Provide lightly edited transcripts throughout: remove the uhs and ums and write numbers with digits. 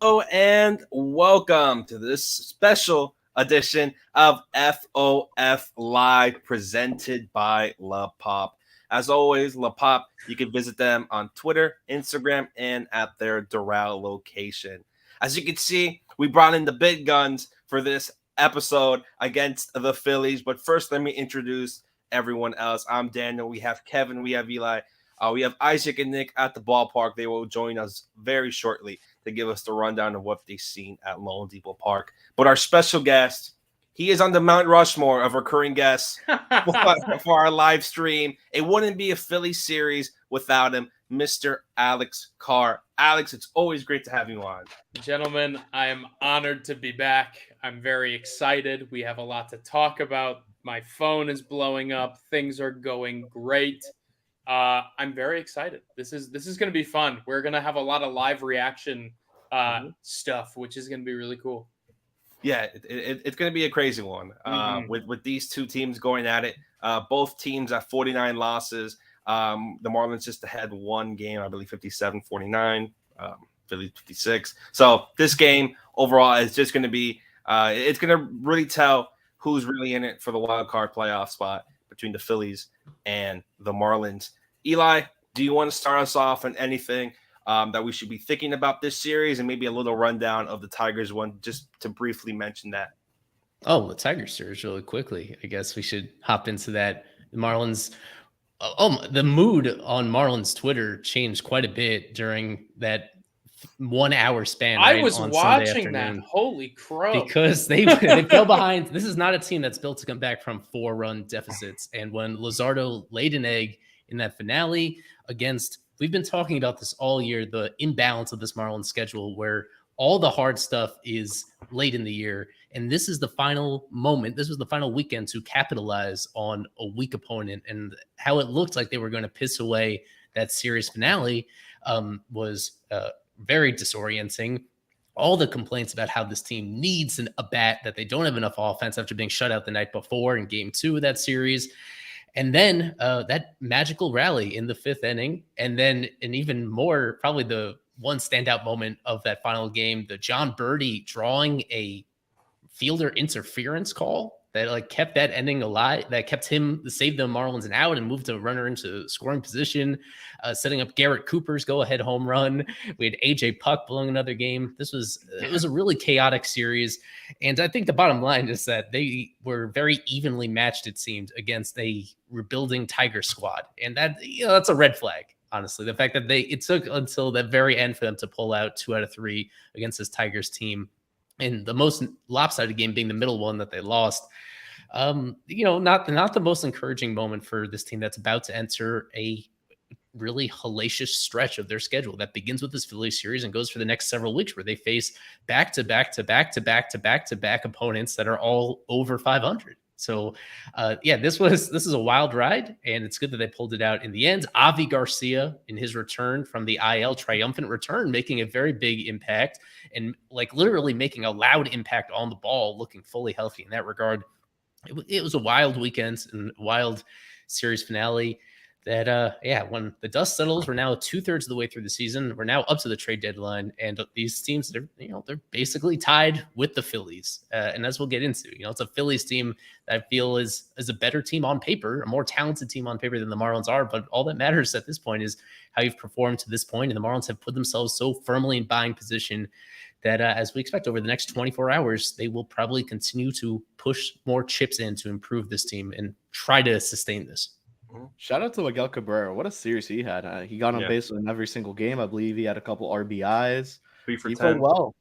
Hello and welcome to this special edition of FOF Live presented by La Pop. As always, La Pop, you can visit them on Twitter, Instagram, and at their Doral location. As you can see, we brought in the big guns for this episode against the Phillies. But first, let me introduce everyone else. I'm Daniel. We have Kevin. We have Eli. We have Isaac and Nick at the ballpark. They will join us very shortly to give us the rundown of what they've seen at Lone Depot Park. But our special guest, he is on the Mount Rushmore of recurring guests for our live stream. It wouldn't be a Philly series without him, Mr. Alex Carr. Alex, it's always great to have you on. Gentlemen, I am honored to be back. I'm very excited. We have a lot to talk about. My phone is blowing up. Things are going great. I'm very excited. This is going to be fun. We're going to have a lot of live reaction stuff, which is going to be really cool. Yeah, it's going to be a crazy one with these two teams going at it. Both teams at 49 losses. The Marlins just had one game, I believe 57-49, Philly 56. So this game overall is just going to be it's going to really tell who's really in it for the wild card playoff spot between the Phillies and the Marlins. Eli, do you want to start us off on anything that we should be thinking about this series and maybe a little rundown of the Tigers one, just to briefly mention that? Oh, the Tigers series really quickly. I guess we should hop into that. The Marlins, the mood on Marlins Twitter changed quite a bit during that 1 hour span. I was watching that. Holy crow. Because they fell behind. This is not a team that's built to come back from 4-run deficits. And when Luzardo laid an egg in that finale against, we've been talking about this all year, the imbalance of this Marlins schedule where all the hard stuff is late in the year. And this is the final moment. This was the final weekend to capitalize on a weak opponent, and how it looked like they were going to piss away that series finale was very disorienting. All the complaints about how this team needs a bat, that they don't have enough offense after being shut out the night before in game 2 of that series. And then that magical rally in the 5th inning. And then an even more, probably the one standout moment of that final game, the John Birdie drawing a fielder interference call that kept that ending alive, that kept him, saved the Marlins an out and moved a runner into scoring position, setting up Garrett Cooper's go-ahead home run. We had AJ Puck blowing another game. It was a really chaotic series. And I think the bottom line is that they were very evenly matched, it seemed, against a rebuilding Tiger squad. And that, that's a red flag, honestly. The fact that it took until the very end for them to pull out 2 out of 3 against this Tigers team. And the most lopsided game being the middle one that they lost. Not the most encouraging moment for this team that's about to enter a really hellacious stretch of their schedule that begins with this Phillies series and goes for the next several weeks, where they face back-to-back opponents that are all over 500. So, this is a wild ride, and it's good that they pulled it out in the end. Avi Garcia, in his return from the IL, triumphant return, making a very big impact and literally making a loud impact on the ball, looking fully healthy in that regard. It was a wild weekend and wild series finale. that when the dust settles, we're now 2/3 of the way through the season. We're now up to the trade deadline, and these teams, they're basically tied with the Phillies, and as we'll get into, it's a Phillies team that I feel is a better team on paper, a more talented team on paper than the Marlins are. But all that matters at this point is how you've performed to this point, and the Marlins have put themselves so firmly in buying position that as we expect over the next 24 hours, they will probably continue to push more chips in to improve this team and try to sustain this. Shout out to Miguel Cabrera. What a series he had. He got on base in every single game. I believe he had a couple RBIs. 3 for He 10. played well.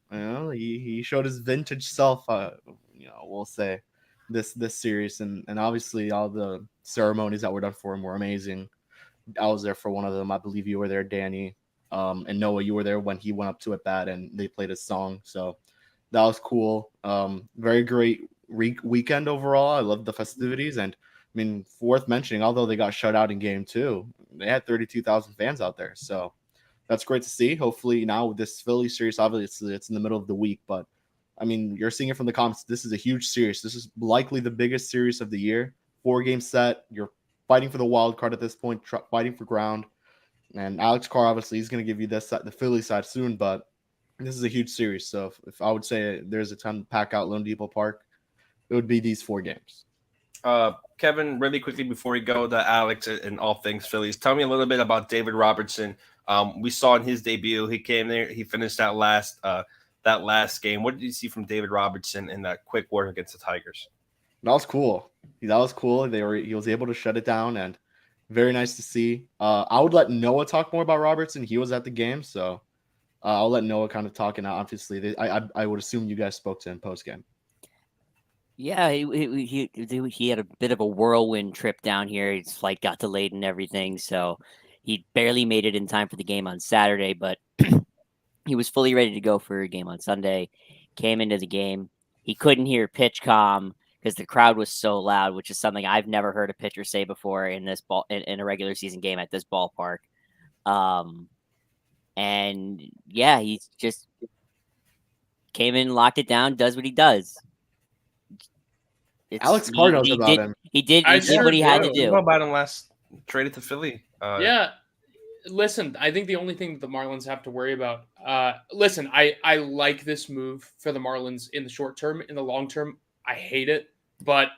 He showed his vintage self. We'll say this series, and obviously all the ceremonies that were done for him were amazing. I was there for one of them. I believe you were there, Danny, and Noah. You were there when he went up to at bat and they played his song. So that was cool. Very great weekend overall. I loved the festivities, and I mean, worth mentioning, although they got shut out in game 2, they had 32,000 fans out there. So that's great to see. Hopefully now with this Philly series, obviously it's in the middle of the week, but I mean, you're seeing it from the comments. This is a huge series. This is likely the biggest series of the year. 4-game set. You're fighting for the wild card at this point, fighting for ground. And Alex Carr, obviously, he's going to give you this the Philly side soon, but this is a huge series. So if I would say there's a time to pack out Lone Depot Park, it would be these 4 games. Kevin, really quickly before we go to Alex and all things Phillies, tell me a little bit about David Robertson. We saw in his debut, he came there, he finished that last game. What did you see from David Robertson in that quick work against the Tigers? That was cool. He was able to shut it down, and very nice to see. I would let Noah talk more about Robertson. He was at the game, so I'll let Noah kind of talk. And obviously, I would assume you guys spoke to him post game. Yeah, he had a bit of a whirlwind trip down here. His flight got delayed and everything, so he barely made it in time for the game on Saturday, but he was fully ready to go for a game on Sunday. Came into the game. He couldn't hear pitch comm because the crowd was so loud, which is something I've never heard a pitcher say before in a regular season game at this ballpark. And yeah, he just came in, locked it down, does what he does. Alex Carr knows about him. He did what he had to do. You know about him last traded to Philly. Listen, I think the only thing the Marlins have to worry about. Listen, I like this move for the Marlins in the short term. In the long term, I hate it. But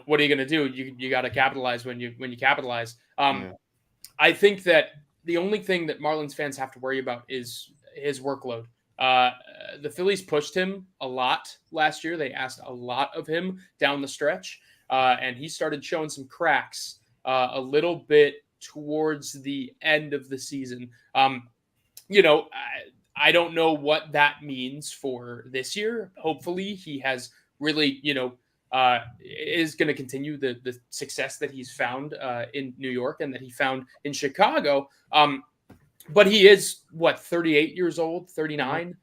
what are you going to do? You got to capitalize when you capitalize. I think that the only thing that Marlins fans have to worry about is his workload. The Phillies pushed him a lot last year. They asked a lot of him down the stretch, and he started showing some cracks a little bit towards the end of the season. I don't know what that means for this year. Hopefully he has really, is going to continue the success that he's found in New York and that he found in Chicago. But he is 38 years old, 39.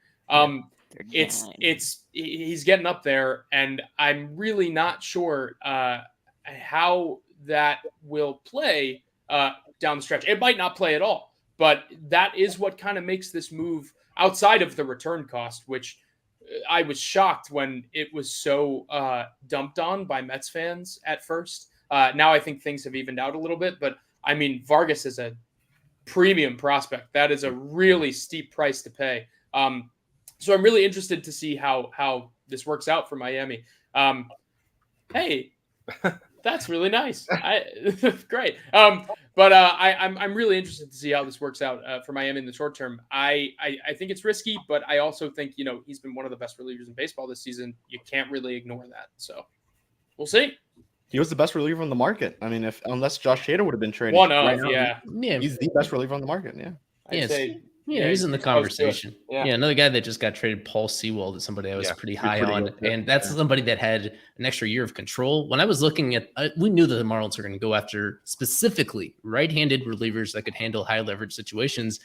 He's getting up there, and I'm really not sure how that will play down the stretch. It might not play at all, but that is what kind of makes this move outside of the return cost, which I was shocked when it was so dumped on by Mets fans at first. Now I think things have evened out a little bit, but I mean, Vargas is a premium prospect. That is a really steep price to pay. So I'm really interested to see how this works out for Miami. Hey, that's really nice. Great. But I'm really interested to see how this works out for Miami in the short term. I think it's risky, but I also think, he's been one of the best relievers in baseball this season. You can't really ignore that. So we'll see. He was the best reliever on the market. I mean, unless Josh Hader would have been traded. He's the best reliever on the market. Yeah. I'd say, he's in the conversation. Yeah, another guy that just got traded, Paul Sewald, is somebody I was pretty high on. Good. And that's somebody that had an extra year of control. When I was looking at, we knew that the Marlins were going to go after specifically right-handed relievers that could handle high leverage situations.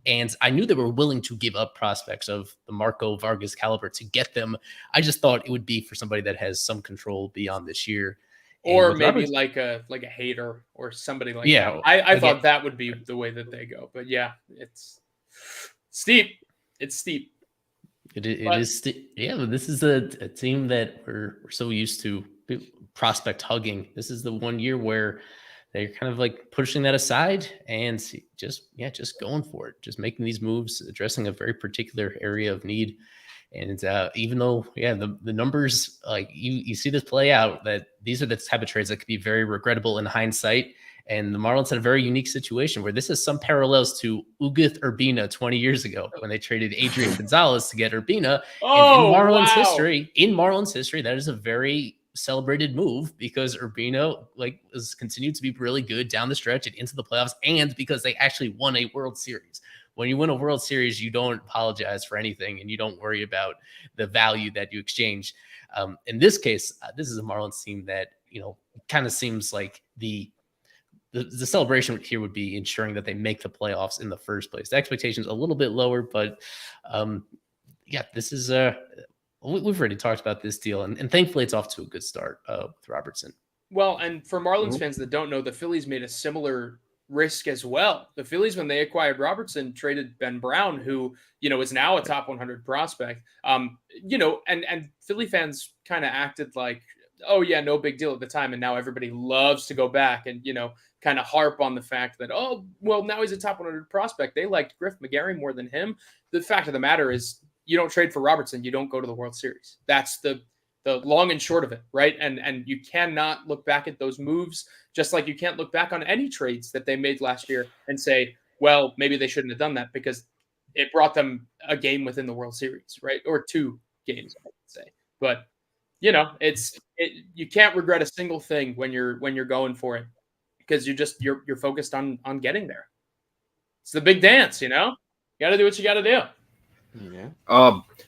And I knew they were willing to give up prospects of the Marco Vargas caliber to get them. I just thought it would be for somebody that has some control beyond this year. Or maybe like a Hader or somebody like that. I thought that would be the way that they go. But yeah, it's steep. It's steep. It is steep. Yeah, but this is a team that we're so used to prospect hugging. This is the one year where they're kind of like pushing that aside and just going for it, just making these moves, addressing a very particular area of need. And even though, the numbers, like you see this play out, that these are the type of trades that could be very regrettable in hindsight. And the Marlins had a very unique situation where this has some parallels to Uguth Urbina 20 years ago when they traded Adrian Gonzalez to get Urbina. And in Marlins history, that is a very celebrated move because Urbina has continued to be really good down the stretch and into the playoffs, and because they actually won a World Series. When you win a World Series, you don't apologize for anything and you don't worry about the value that you exchange. In this case, this is a Marlins team that, kind of seems like the celebration here would be ensuring that they make the playoffs in the first place. The expectations a little bit lower, but this is we've already talked about this deal, and thankfully it's off to a good start with Robertson. Well, and for Marlins fans that don't know, the Phillies made a similar risk as well. The Phillies, when they acquired Robertson, traded Ben Brown, who, is now a top 100 prospect. And Philly fans kind of acted like, oh yeah, no big deal at the time. And now everybody loves to go back and, kind of harp on the fact that, oh, well, now he's a top 100 prospect. They liked Griff McGarry more than him. The fact of the matter is, you don't trade for Robertson, you don't go to the World Series. That's the long and short of it, right? And you cannot look back at those moves, just like you can't look back on any trades that they made last year and say, well, maybe they shouldn't have done that because it brought them a game within the World Series, right? Or 2 games, I would say. But you can't regret a single thing when you're going for it, because you're focused on getting there. It's the big dance, You got to do what you got to do. Yeah.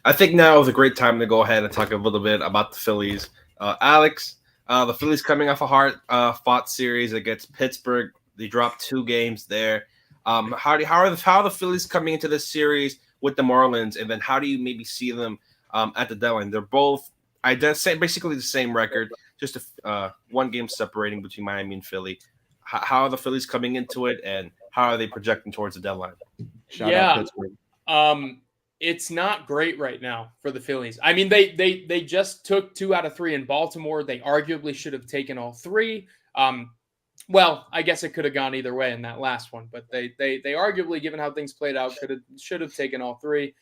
I think now is a great time to go ahead and talk a little bit about the Phillies. Alex, the Phillies coming off a hard-fought series against Pittsburgh. They dropped 2 games there. How are the Phillies coming into this series with the Marlins, and then how do you maybe see them at the deadline? They're both basically the same record, just 1 game separating between Miami and Philly. How are the Phillies coming into it, and how are they projecting towards the deadline? Shout out Pittsburgh. It's not great right now for the Phillies. I mean, they just took 2 out of 3 in Baltimore. They arguably should have taken all 3. Well, I guess it could have gone either way in that last one, but they arguably, given how things played out, should have taken all 3.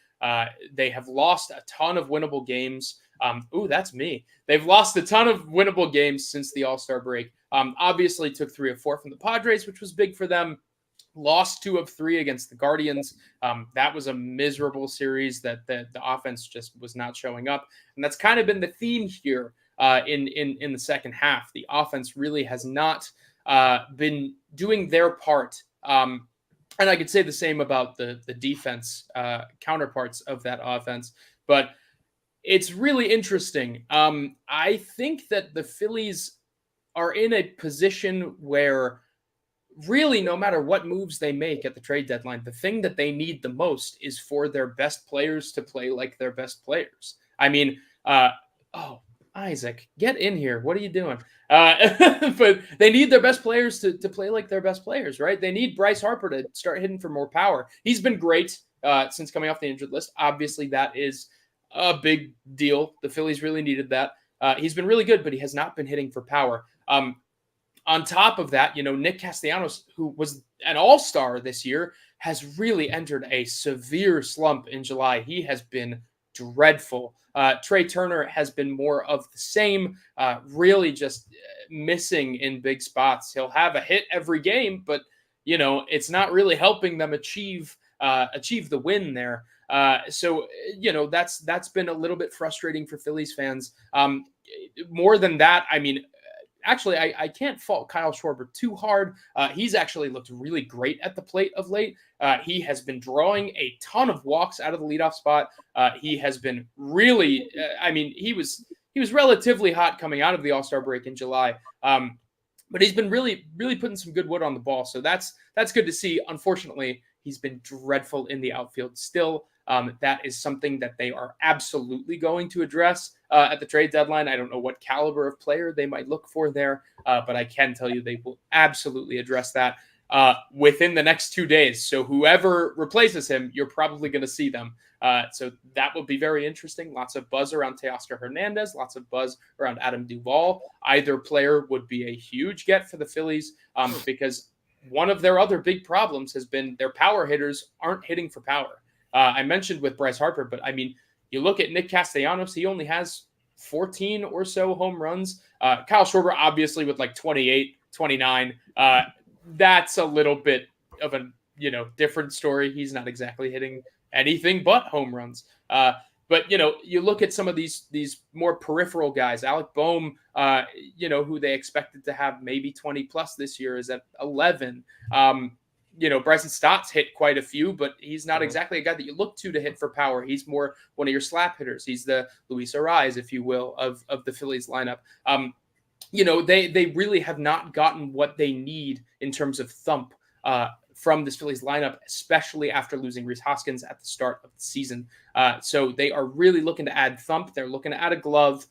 They have lost a ton of winnable games. That's me. They've lost a ton of winnable games since the All-Star break. Obviously took 3 of 4 from the Padres, which was big for them. Lost 2 of 3 against the Guardians. That was a miserable series that the offense just was not showing up. And that's kind of been the theme here in the second half. The offense really has not been doing their part. And I could say the same about the defense counterparts of that offense. But it's really interesting. I think that the Phillies are in a position where really, no matter what moves they make at the trade deadline, the thing that they need the most is for their best players to play like their best players. I mean, Isaac, get in here. What are you doing? But they need their best players to play like their best players, right? They need Bryce Harper to start hitting for more power. He's been great since coming off the injured list. Obviously, that is a big deal. The Phillies really needed that. He's been really good, but he has not been hitting for power. On top of that, Nick Castellanos, who was an all-star this year, has really entered a severe slump in July. He has been dreadful. Trey Turner has been more of the same, really just missing in big spots. He'll have a hit every game, but, it's not really helping them achieve the win there. So that's been a little bit frustrating for Phillies fans. More than that, I mean, actually, I can't fault Kyle Schwarber too hard. He's actually looked really great at the plate of late. He has been drawing a ton of walks out of the leadoff spot. He has been really, he was relatively hot coming out of the All-Star break in July. But he's been really, really putting some good wood on the ball. So that's good to see. Unfortunately, he's been dreadful in the outfield still. That is something that they are absolutely going to address at the trade deadline. I don't know what caliber of player they might look for there, but I can tell you they will absolutely address that within the next 2 days. So whoever replaces him, you're probably going to see them So that would be very interesting. Lots of buzz around Teoscar Hernandez, lots of buzz around Adam Duvall. Either player would be a huge get for the Phillies because one of their other big problems has been their power hitters aren't hitting for power. I mentioned with Bryce Harper, but I mean, you look at Nick Castellanos, he only has 14 or so home runs. Kyle Schwarber, obviously, with like 28, 29. That's a little bit of a different story. He's not exactly hitting anything but home runs. But you look at some of these more peripheral guys. Alec Boehm, who they expected to have maybe 20 plus this year, is at 11. Bryson Stott's hit quite a few, but he's not exactly a guy that you look to hit for power. He's more one of your slap hitters. He's the Luis Ariz, if you will, of the Phillies lineup. They really have not gotten what they need in terms of thump from this Phillies lineup, especially after losing Rhys Hoskins at the start of the season. So they are really looking to add thump. They're looking to add a glove.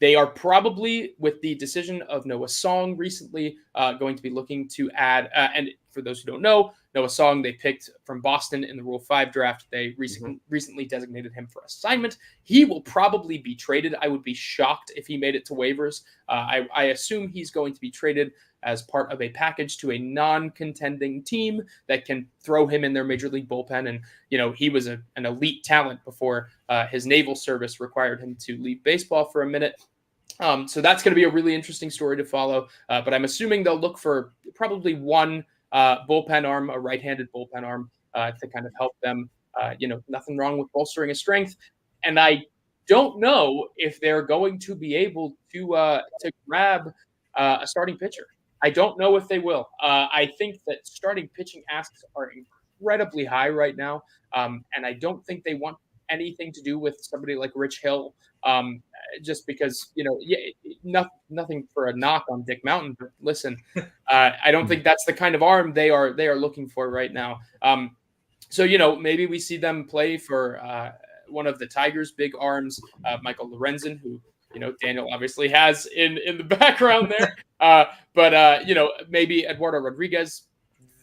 They are probably, with the decision of Noah Song recently, going to be looking to add, and for those who don't know, Noah Song, they picked from Boston in the Rule 5 draft. They recently designated him for assignment. He will probably be traded. I would be shocked if he made it to waivers. I assume he's going to be traded as part of a package to a non-contending team that can throw him in their major league bullpen. And, he was an elite talent before his naval service required him to leave baseball for a minute. So that's going to be a really interesting story to follow. But I'm assuming they'll look for probably one bullpen arm, a right-handed bullpen arm to kind of help them. Nothing wrong with bolstering a strength. And I don't know if they're going to be able to grab a starting pitcher. I don't know if they will. I think that starting pitching asks are incredibly high right now. And I don't think they want anything to do with somebody like Rich Hill, just because, nothing for a knock on Dick Mountain. But listen, I don't think that's the kind of arm they are looking for right now. So, maybe we see them play for one of the Tigers' big arms, Michael Lorenzen, who, Daniel obviously has in the background there. But maybe Eduardo Rodriguez.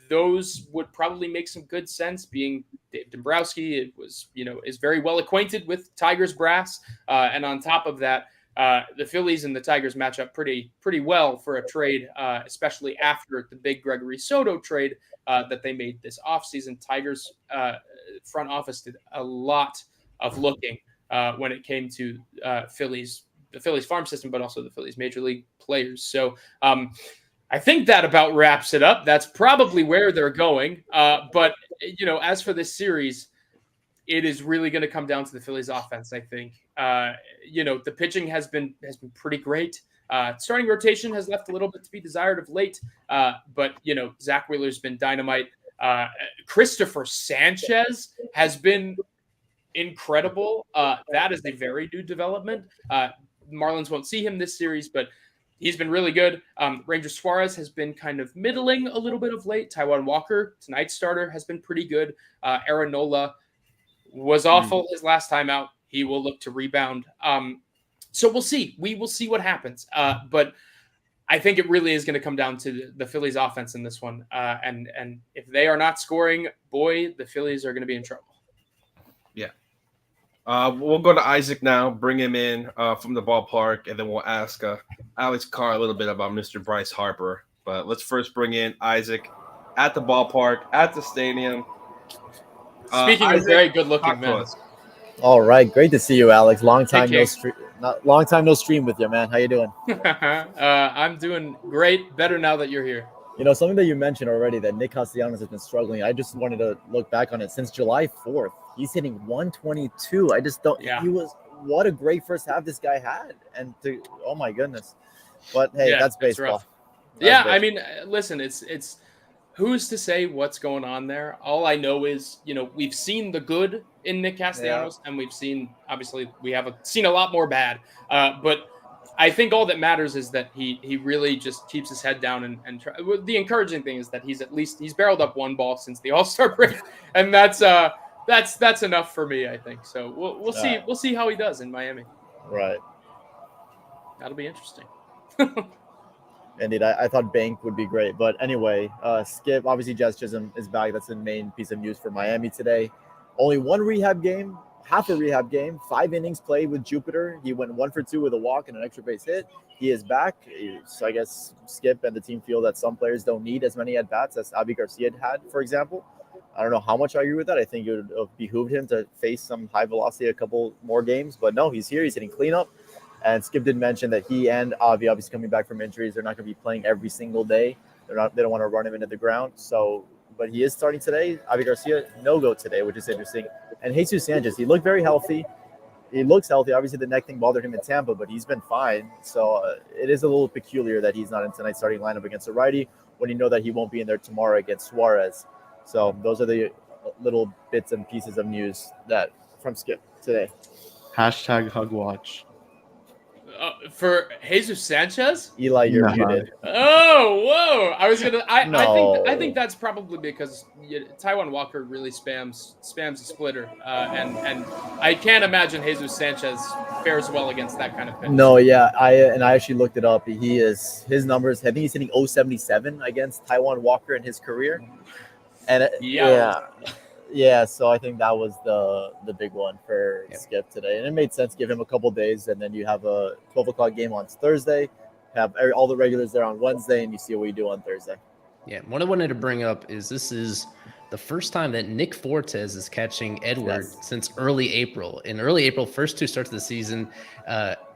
Those would probably make some good sense, being Dave Dombrowski is very well acquainted with Tigers brass. And on top of that, the Phillies and the Tigers match up pretty well for a trade, especially after the big Gregory Soto trade that they made this offseason. Tigers front office did a lot of looking when it came to the Phillies farm system, but also the Phillies major league players. So I think that about wraps it up. That's probably where they're going. But as for this series, it is really going to come down to the Phillies offense, I think. The pitching has been pretty great. Starting rotation has left a little bit to be desired of late. But Zach Wheeler's been dynamite. Christopher Sanchez has been incredible. That is a very new development. Marlins won't see him this series, but he's been really good. Ranger Suarez has been kind of middling a little bit of late. Taijuan Walker, tonight's starter, has been pretty good. Aaron Nola was awful his last time out. He will look to rebound. So we'll see. We will see what happens. But I think it really is going to come down to the Phillies offense in this one. And if they are not scoring, boy, the Phillies are going to be in trouble. Yeah. We'll go to Isaac now, bring him in from the ballpark, and then we'll ask Alex Carr a little bit about Mr. Bryce Harper. But let's first bring in Isaac at the ballpark, at the stadium. Speaking Isaac, of very good-looking men. All right, great to see you, Alex. Long time no stream with you, man. How you doing? I'm doing great. Better now that you're here. Something that you mentioned already, that Nick Castellanos has been struggling. I just wanted to look back on it. Since July 4th, he's hitting 122. I just don't. Yeah. What a great first half this guy had, and oh my goodness. But hey, that's baseball. I mean, listen, it's who's to say what's going on there? All I know is, we've seen the good in Nick Castellanos, and we haven't seen a lot more bad. But I think all that matters is that he really just keeps his head down and try. The encouraging thing is that he's barreled up one ball since the All-Star break, and that's enough for me, I think. So we'll see. We'll see how he does in Miami. Right. That'll be interesting. Indeed, I thought Bank would be great, but anyway, Skip. Obviously, Jazz Chisholm is back. That's the main piece of news for Miami today. Only one rehab game, half a rehab game, 5 innings played with Jupiter. He went 1 for 2 with a walk and an extra base hit. He is back. So I guess Skip and the team feel that some players don't need as many at-bats as Avi Garcia had, for example. I don't know how much I agree with that. I think it would have behooved him to face some high velocity a couple more games. But no, he's here. He's hitting cleanup. And Skip did mention that he and Avi, obviously coming back from injuries, they're not going to be playing every single day. They don't want to run him into the ground. So, but he is starting today. Avi Garcia, no-go today, which is interesting. And Jesus Sanchez, he looked very healthy. He looks healthy. Obviously, the neck thing bothered him in Tampa, but he's been fine. So it is a little peculiar that he's not in tonight's starting lineup against a righty when you know that he won't be in there tomorrow against Suarez. So those are the little bits and pieces of news that from Skip today. Hashtag hug watch. For Jesus Sanchez? Eli, you're muted. Oh, whoa! I was gonna. I No. think that's probably because Taijuan Walker really spams a splitter, and I can't imagine Jesus Sanchez fares well against that kind of pitch. No, yeah, I actually looked it up. His numbers. I think he's hitting 0.77 against Taijuan Walker in his career, and yeah. So I think that was the big one for Skip today, and it made sense. Give him a couple days, and then you have a 12 o'clock game on Thursday. Have all the regulars there on Wednesday, and you see what we do on Thursday. Yeah, what I wanted to bring up is this is the first time that Nick Fortes is catching Edward since early April. In early April, first 2 starts of the season,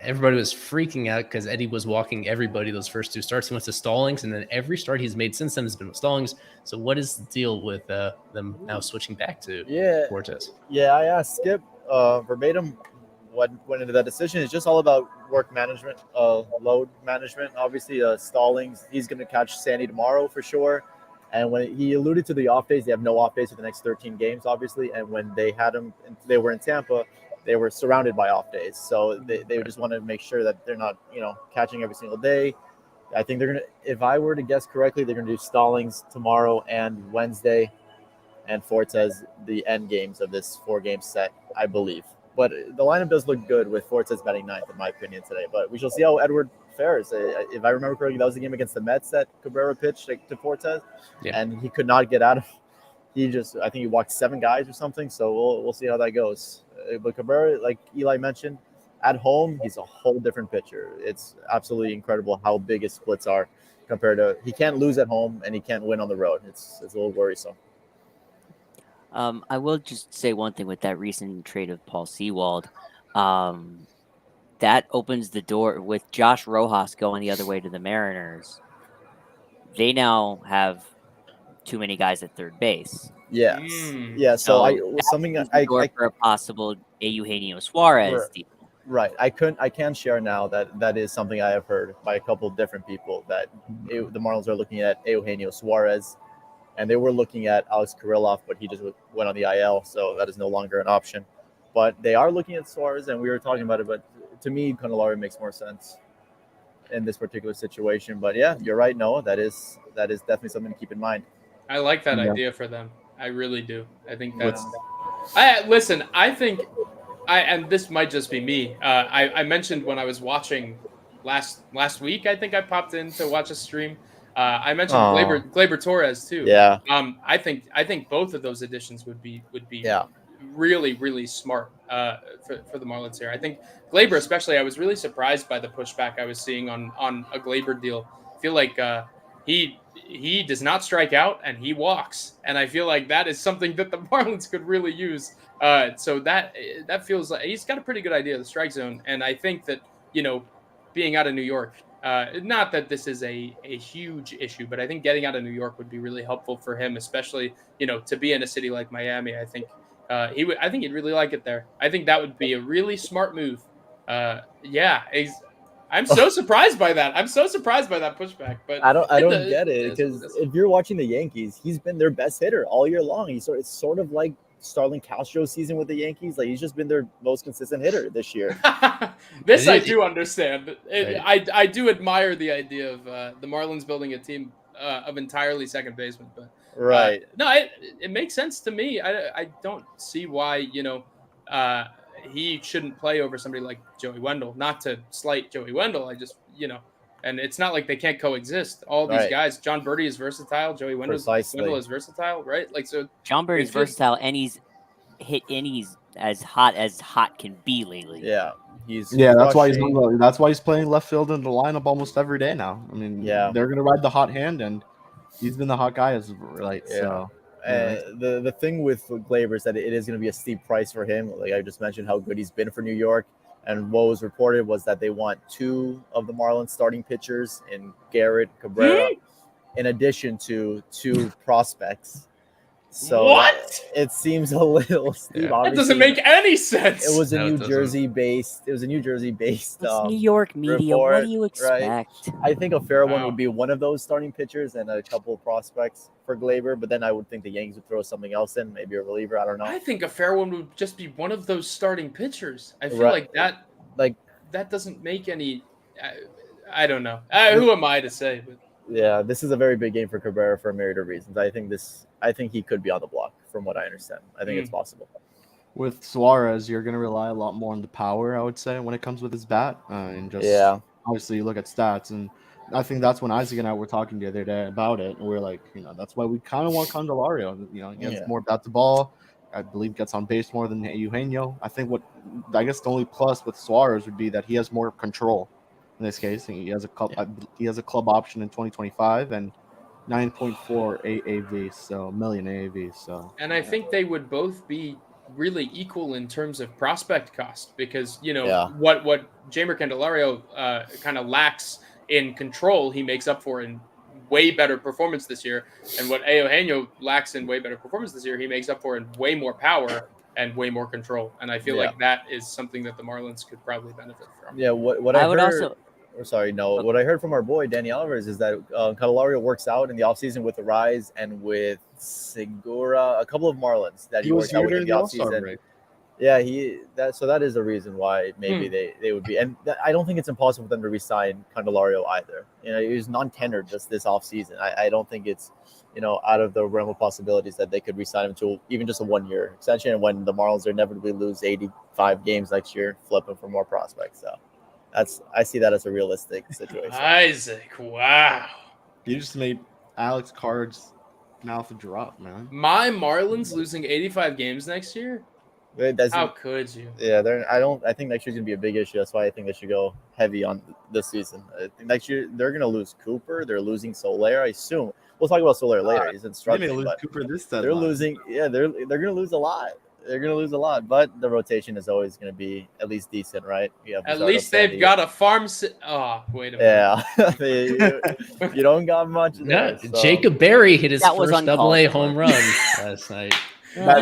everybody was freaking out because Eddie was walking everybody those first 2 starts. He went to Stallings, and then every start he's made since then has been with Stallings. So what is the deal with them now switching back to Fortes? Yeah, I asked Skip verbatim what went into that decision. It's just all about work management, load management. Obviously, Stallings, he's going to catch Sandy tomorrow for sure. And when he alluded to the off days, they have no off days for the next 13 games, obviously. And when they had him, they were in Tampa, they were surrounded by off days. So they just want to make sure that they're not, catching every single day. I think they're going to, if I were to guess correctly, they're going to do Stallings tomorrow and Wednesday, and Fortes the end games of this 4-game set, I believe. But the lineup does look good with Fortes batting 9th, in my opinion, today. But we shall see how Edward fares. If I remember correctly, that was the game against the Mets that Cabrera pitched to Fortes, and he could not get out of. I think he walked 7 guys or something. So we'll see how that goes. But Cabrera, like Eli mentioned, at home he's a whole different pitcher. It's absolutely incredible how big his splits are compared to. He can't lose at home and he can't win on the road. It's a little worrisome. I will just say one thing with that recent trade of Paul Sewald. That opens the door with Josh Rojas going the other way to the Mariners. They now have too many guys at third base. Yes. Yeah. So for a possible Eugenio Suarez deal. Right. I can share now that is something I have heard by a couple of different people that the Marlins are looking at Eugenio Suarez, and they were looking at Alex Kirilloff, but he just went on the IL, so that is no longer an option. But they are looking at Suarez, and we were talking about it. But to me, Candelario makes more sense in this particular situation. But yeah, you're right, Noah. That is definitely something to keep in mind. I like that idea for them. I really do. I think that's. I think, and this might just be me. I mentioned when I was watching last week. I think I popped in to watch a stream. I mentioned Gleyber Torres too. Yeah. I think both of those additions would be really, really smart for the Marlins here. I think Gleyber, especially, I was really surprised by the pushback I was seeing on a Gleyber deal. I feel like he does not strike out and he walks, and I feel like that is something that the Marlins could really use. So that feels like he's got a pretty good idea of the strike zone, and I think that being out of New York. Not that this is a huge issue, but I think getting out of New York would be really helpful for him, especially, to be in a city like Miami. I think I think he'd really like it there. I think that would be a really smart move. I'm so surprised by that. I'm so surprised by that pushback. But I don't get it, because if you're watching the Yankees, he's been their best hitter all year long. It's sort of like Starlin Castro's season with the Yankees. Like, he's just been their most consistent hitter this year. This I do understand. I do admire the idea of the Marlins building a team of entirely second basemen. But right. No, it makes sense to me. I don't see why he shouldn't play over somebody like Joey Wendell. Not to slight Joey Wendell. I just and it's not like they can't coexist. All these guys, John Birdie is versatile. Joey Wendell is versatile, right? Like, so John Birdie is versatile, and hit innings as hot can be lately. Yeah, he's that's why crushing. that's why he's playing left field in the lineup almost every day now. I mean, Yeah. they're gonna ride the hot hand, and he's been the hot guy as of late. Yeah. So The thing with Gleyber is that it is going to be a steep price for him. Like I just mentioned, how good he's been for New York, and what was reported was that they want 2 of the Marlins starting pitchers in Garrett Cabrera, in addition to 2 prospects. So What? It seems a little steep. Yeah. That doesn't make any sense. It was a No, it New doesn't. Jersey based. It was a New Jersey based. It's New York media. report, What do you expect? Right? I think a fair one Wow. would be one of those starting pitchers and a couple of prospects for Gleyber. But then I would think the Yankees would throw something else in, maybe a reliever. I don't know. I think a fair one would just be one of those starting pitchers. I feel Right. like that doesn't make any. I don't know. Who am I to say? But Yeah, this is a very big game for Cabrera for a myriad of reasons. I think he could be on the block, from what I understand. I think it's possible. with Suarez, you're gonna rely a lot more on the power, I would say, when it comes with his bat, and just obviously you look at stats, and I think that's when Isaac and I were talking the other day about it, and we are like, that's why we kind of want Candelario. He has more bat to ball. I believe gets on base more than Eugenio. I think the only plus with Suarez would be that he has more control. In this case, he has a club option in 2025 and 9.4 AAV, so million AAV. So, and I think they would both be really equal in terms of prospect cost because what Jeimer Candelario kind of lacks in control, he makes up for in way better performance this year, and what Eugenio lacks in way better performance this year, he makes up for in way more power and way more control. And I feel like that is something that the Marlins could probably benefit from. Yeah, what I would heard, what I heard from our boy Danny Alvarez is that Candelario works out in the offseason with the Rise and with Segura, a couple of Marlins that he works out with in the offseason. Yeah, that is a reason why maybe they would be. And I don't think it's impossible for them to re-sign Candelario either. He was non-tendered just this offseason. I don't think it's, out of the realm of possibilities that they could re-sign him to even just a 1-year extension. And when the Marlins inevitably lose 85 games next year, flip him for more prospects. So I see that as a realistic situation. Isaac, wow. You just made Alex Card's mouth drop, man. My Marlins losing 85 games next year? How could you? Yeah, I think next year's gonna be a big issue. That's why I think they should go heavy on this season. I think next year they're gonna lose Cooper. They're losing Soler. I assume we'll talk about Soler later. He's been struggling. They may lose Cooper this time. They're losing. Yeah, they're gonna lose a lot. They're gonna lose a lot, but the rotation is always gonna be at least decent, right? At least they've got a farm. Wait a minute. Yeah, you don't got much. Yeah, so. Jacob Berry hit his first AA home run last night. Yeah.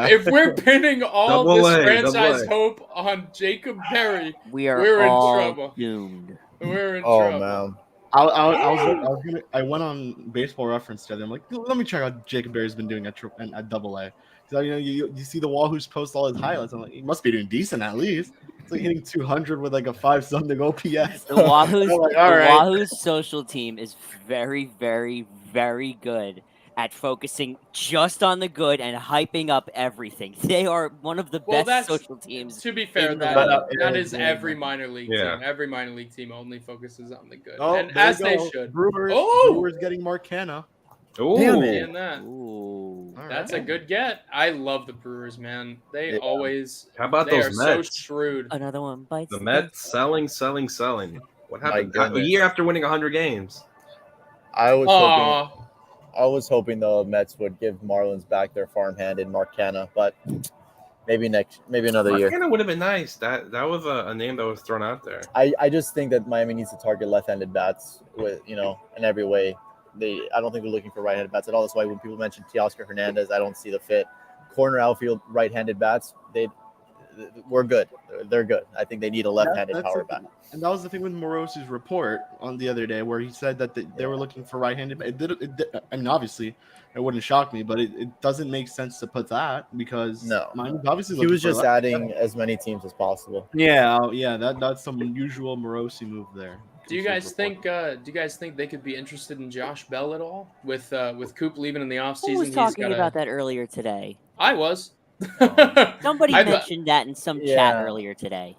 If we're pinning all this franchise hope on Jacob Berry, we're in trouble. Doomed. We're in trouble. Man. I went on Baseball Reference today. I'm like, let me check out Jacob Berry's been doing at AA. So you see the Wahoos post all his highlights. I'm like, he must be doing decent at least. It's like hitting 200 with like a 5-something OPS. The Wahoos social team is very, very, very good at focusing just on the good and hyping up everything. They are one of the best social teams. To be fair, that is every minor league team. Every minor league team only focuses on the good, and as they should. Brewers getting Mark Canha. That's a good get. I love the Brewers, man. They always. How about those Mets? So shrewd. Another one bites. The Mets selling. What happened? A year after winning 100 games. I was hoping the Mets would give Marlins back their farmhand in Mark Canha, but maybe another year. Mark Canha would have been nice. That was a name that was thrown out there. I just think that Miami needs to target left-handed bats with in every way. I don't think they're looking for right-handed bats at all. That's why when people mention Teoscar Hernandez, I don't see the fit. Corner outfield right-handed bats, we're good. They're good. I think they need a left-handed power bat. And that was the thing with Morosi's report on the other day, where he said that they were looking for right-handed. I mean, obviously, it wouldn't shock me, but it doesn't make sense to put that because obviously he was just adding as many teams as possible. Yeah, that's some unusual Morosi move there. Do you guys think they could be interested in Josh Bell at all with Coop leaving in the offseason? Who was talking about that earlier today? I was. Somebody mentioned that in some chat earlier today.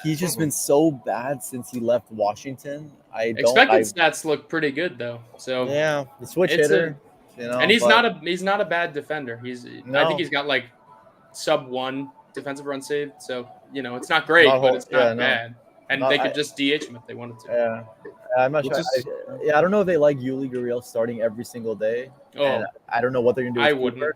He's just been so bad since he left Washington. Expected stats look pretty good though. So yeah, the switch hitter. And he's not a bad defender. I think he's got like sub 1 defensive run saved. So it's not great, but it's not bad. And they could just DH him if they wanted to. Yeah. I'm not sure. I don't know if they like Yuli Gurriel starting every single day. Oh, and I don't know what they're gonna do. I with wouldn't.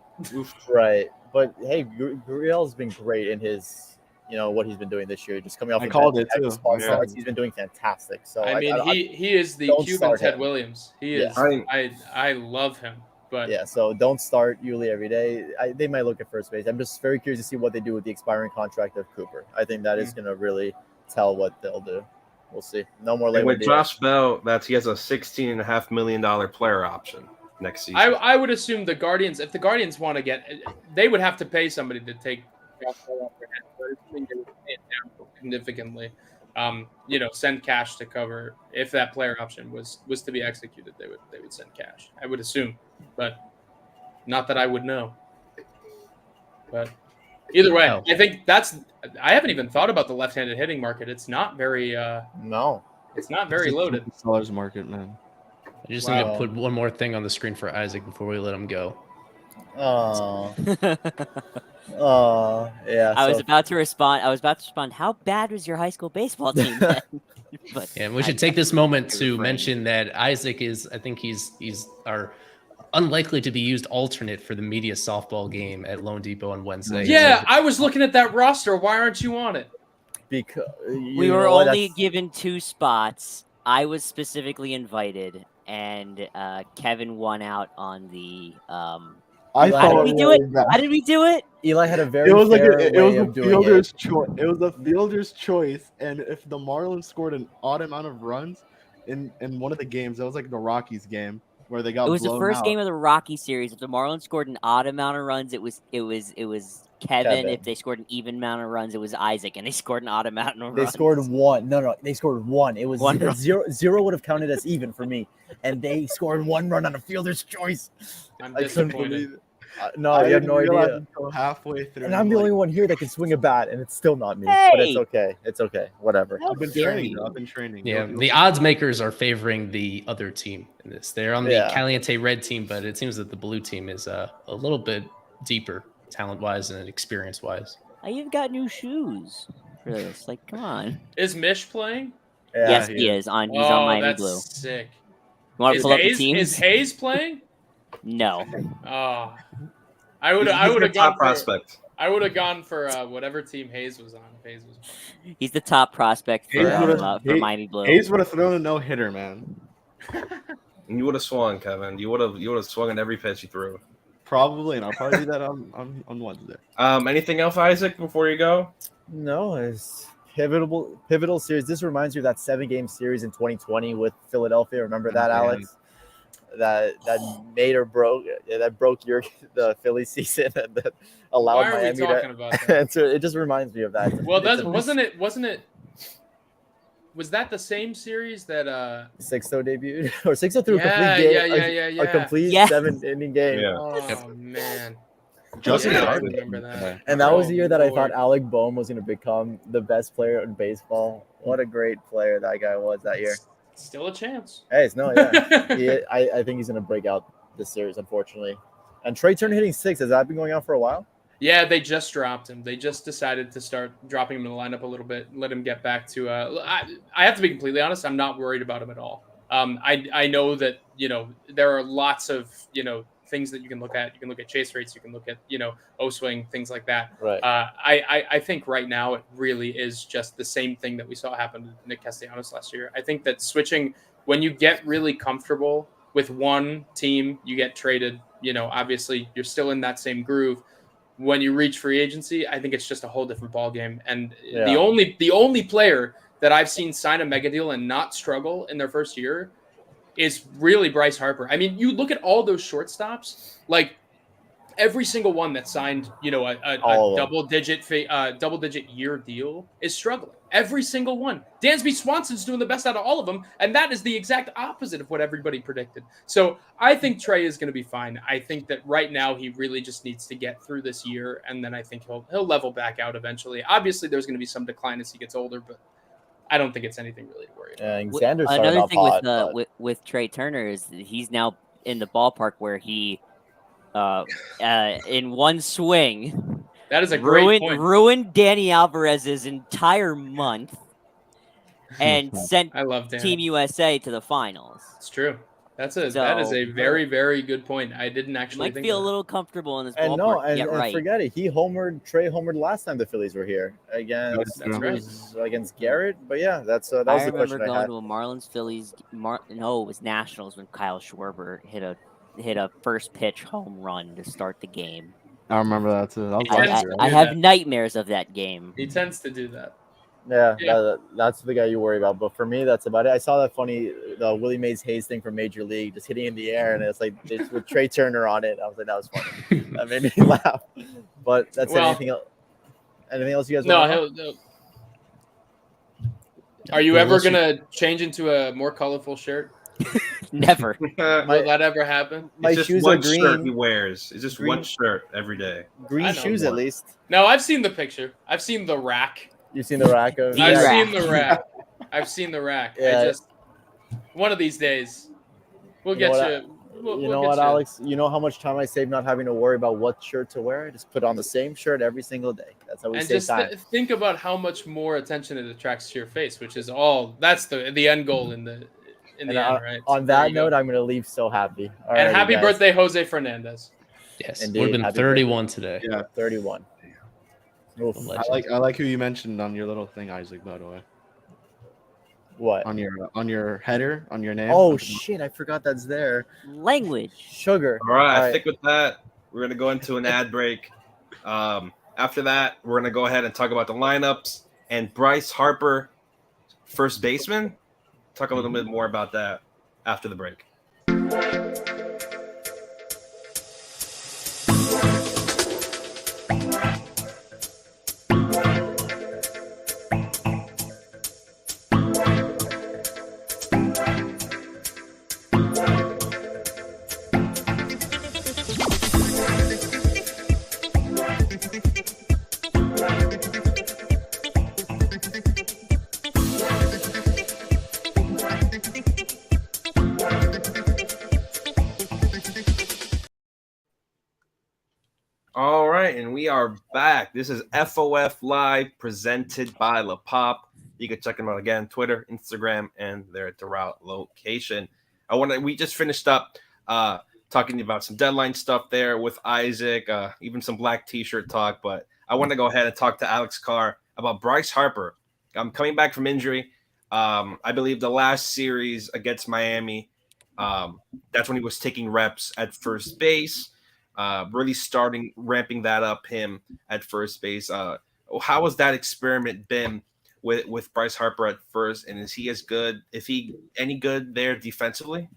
Right, but hey, Gurriel's been great in his, what he's been doing this year. Just coming off. I called it too. Starts, he's been doing fantastic. So he is the Cuban Ted Williams. He is. I love him. But yeah, so don't start Yuli every day. They might look at first base. I'm just very curious to see what they do with the expiring contract of Cooper. I think that is going to really tell what they'll do. We'll see. No more late. With Josh Bell, he has a $16.5 million player option next season. I would assume the Guardians, if the Guardians want to get, they would have to pay somebody to take Josh Bell off their hands. But I think they would pay it down significantly. Send cash to cover if that player option was to be executed. They would send cash. I would assume, but not that I would know. But either way, I think I haven't even thought about the left-handed hitting market. It's not very no. It's not very loaded. Sellers market, man. I just need to put one more thing on the screen for Isaac before we let him go. Oh. Oh, yeah. I was about to respond. How bad was your high school baseball team then? But we should take this moment to mention that Isaac is, I think he's our unlikely to be used alternate for the media softball game at Lone Depot on Wednesday. Yeah, I was looking at that roster. Why aren't you on it? Because we were only given 2 spots. I was specifically invited, and Kevin won out on the. How did we do it? How did we do it? Eli had a very. It was like it was a fielder's choice. It was a fielder's choice, and if the Marlins scored an odd amount of runs in one of the games, that was like the Rockies game where they got. It was blown the first out. game of the Rocky series. If the Marlins scored an odd amount of runs, it was Kevin. If they scored an even amount of runs, it was Isaac, and they scored an odd amount of runs. They scored 1. No, they scored 1. It was 0 would have counted as even for me, and they scored 1 run on a fielder's choice. I'm disappointed. No, you have no idea. Halfway through, and I'm the only one here that can swing a bat, and it's still not me. Hey! But it's okay. It's okay. Whatever. I've been training. Yeah, the odds makers are favoring the other team in this. They're on the Caliente red team, but it seems that the blue team is a little bit deeper talent-wise and experience-wise. You've got new shoes for this. Like, come on. Is Mish playing? Yeah, yes, he is. He's on Miami that's Blue. Sick. You want to pull up the teams? Is Hayes playing? No. Oh, I would have gone prospect. I would have gone for whatever team Hayes was on. Hayes was. He's the top prospect for Miami Blue. Hayes would have thrown a no-hitter, man. And you would have swung, Kevin. You would have swung at every pitch you threw. Probably, and I'll probably do that on Wednesday. Anything else, Isaac, before you go? No, it's pivotal series. This reminds me of that 7-game series in 2020 with Philadelphia. Remember that, Alex? That made or broke. That broke the Phillies season and that allowed Why are Miami we talking about that? It just reminds me of that. Well, wasn't it? Was that the same series that Sixto debuted or Sixto threw a complete 7-inning game? Yeah. Oh man. Justin I remember that. And that was the year that I thought Alec Boehm was going to become the best player in baseball. What a great player that guy was that year. Still a chance. Hey, I think he's going to break out this series, unfortunately. And Trey Turner hitting 6. Has that been going on for a while? Yeah, they just dropped him. They just decided to start dropping him in the lineup a little bit, let him get back to. I have to be completely honest. I'm not worried about him at all. I know that there are lots of things that you can look at. You can look at chase rates. You can look at O-swing, things like that. Right. I think right now it really is just the same thing that we saw happen to Nick Castellanos last year. I think that switching when you get really comfortable with one team, you get traded. Obviously you're still in that same groove. When you reach free agency, I think it's just a whole different ballgame. And the only player that I've seen sign a mega deal and not struggle in their first year is really Bryce Harper. I mean, you look at all those shortstops, like every single one that signed, a double-digit year deal is struggling. Every single one. Dansby Swanson's doing the best out of all of them, and that is the exact opposite of what everybody predicted. So I think Trey is going to be fine. I think that right now he really just needs to get through this year, and then I think he'll level back out eventually. Obviously, there's going to be some decline as he gets older, but I don't think it's anything really to worry about. Xander Another thing hot, with Trey Turner is he's now in the ballpark where he, in one swing, that is a great point. Ruined Danny Alvarez's entire month and sent I love Danny. Team USA to the finals. It's true. That is a very, very good point. I didn't actually think feel of a that. little comfortable in this And ballpark. and forget it. He homered. Trey homered last time the Phillies were here against against Garrett. But yeah, that was the question I had. I remember going to a Marlins Phillies. It was Nationals when Kyle Schwarber hit a first pitch home run to start the game. I remember that too. That was I have nightmares of that game. He tends to do that. Yeah. That's the guy you worry about. But for me, that's about it. I saw that funny Willie Mays Hayes thing from Major League, just hitting in the air, and it's like it's with Trey Turner on it. I was like, that was funny. That made me laugh. But that's anything else. Anything else you guys want to know? Are you ever gonna change into a more colorful shirt? Never. Will that ever happen? My it's just shoes one are green. shirt he wears. It's just one shirt every day. Green shoes, at least. No, I've seen the picture. I've seen the rack. You've seen the rack of. I've seen the rack. I've seen the rack. Yeah. I just one of these days we'll get you. You know what, Alex? You know how much time I save not having to worry about what shirt to wear? I just put on the same shirt every single day. That's how we save time. And just think about how much more attention it attracts to your face, which is that's the end goal in the end, right? On that note, I'm going to leave so happy. And happy birthday, Jose Fernandez. Yes, indeed. Would have been 31 today. Yeah, 31. I like who you mentioned on your little thing, Isaac. By the way, what on your header on your name? Oh shit! I forgot that's there. Language. Sugar. All right. I think with that, we're gonna go into an ad break. After that, we're gonna go ahead and talk about the lineups and Bryce Harper, first baseman. Talk a little bit more about that after the break. All right, and we are back. This is FOF Live presented by La Pop. You can check them out again, Twitter, Instagram, and they're at the route location. We just finished up talking about some deadline stuff there with Isaac, even some black t-shirt talk, but I want to go ahead and talk to Alex Carr about Bryce Harper. I'm coming back from injury. I believe the last series against Miami, that's when he was taking reps at first base. Really ramping that up him at first base. How has that experiment been with Bryce Harper at first? And is he as good? Is he any good there defensively?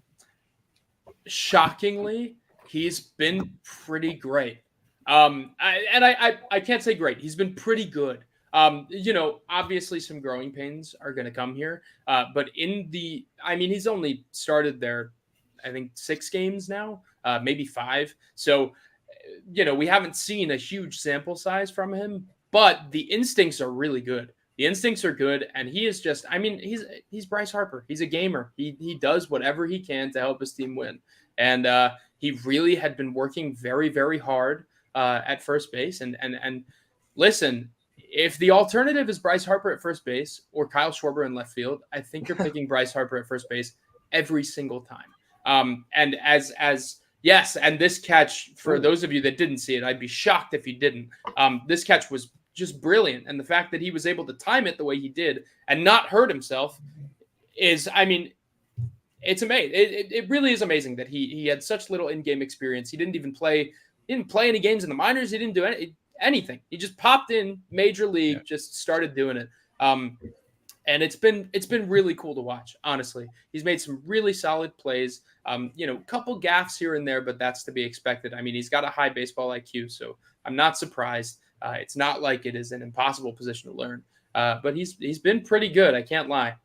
Shockingly, he's been pretty great. I can't say great. He's been pretty good. Obviously some growing pains are going to come here. But he's only started there, I think 6 games now. Maybe 5. So, we haven't seen a huge sample size from him, but the instincts are really good. The instincts are good, and he is just, he's Bryce Harper. He's a gamer. He does whatever he can to help his team win. And he really had been working very, very hard at first base. And listen, if the alternative is Bryce Harper at first base or Kyle Schwarber in left field, I think you're picking Bryce Harper at first base every single time. And yes, and this catch, for those of you that didn't see it, I'd be shocked if you didn't. This catch was just brilliant. And the fact that he was able to time it the way he did and not hurt himself is, it's amazing. It really is amazing that he had such little in-game experience. He didn't play any games in the minors. He didn't do anything. He just popped in major league, just started doing it. And it's been really cool to watch, honestly. He's made some really solid plays. A couple gaffes here and there, but that's to be expected. He's got a high baseball IQ, so I'm not surprised. It's not like it is an impossible position to learn. But he's been pretty good. I can't lie.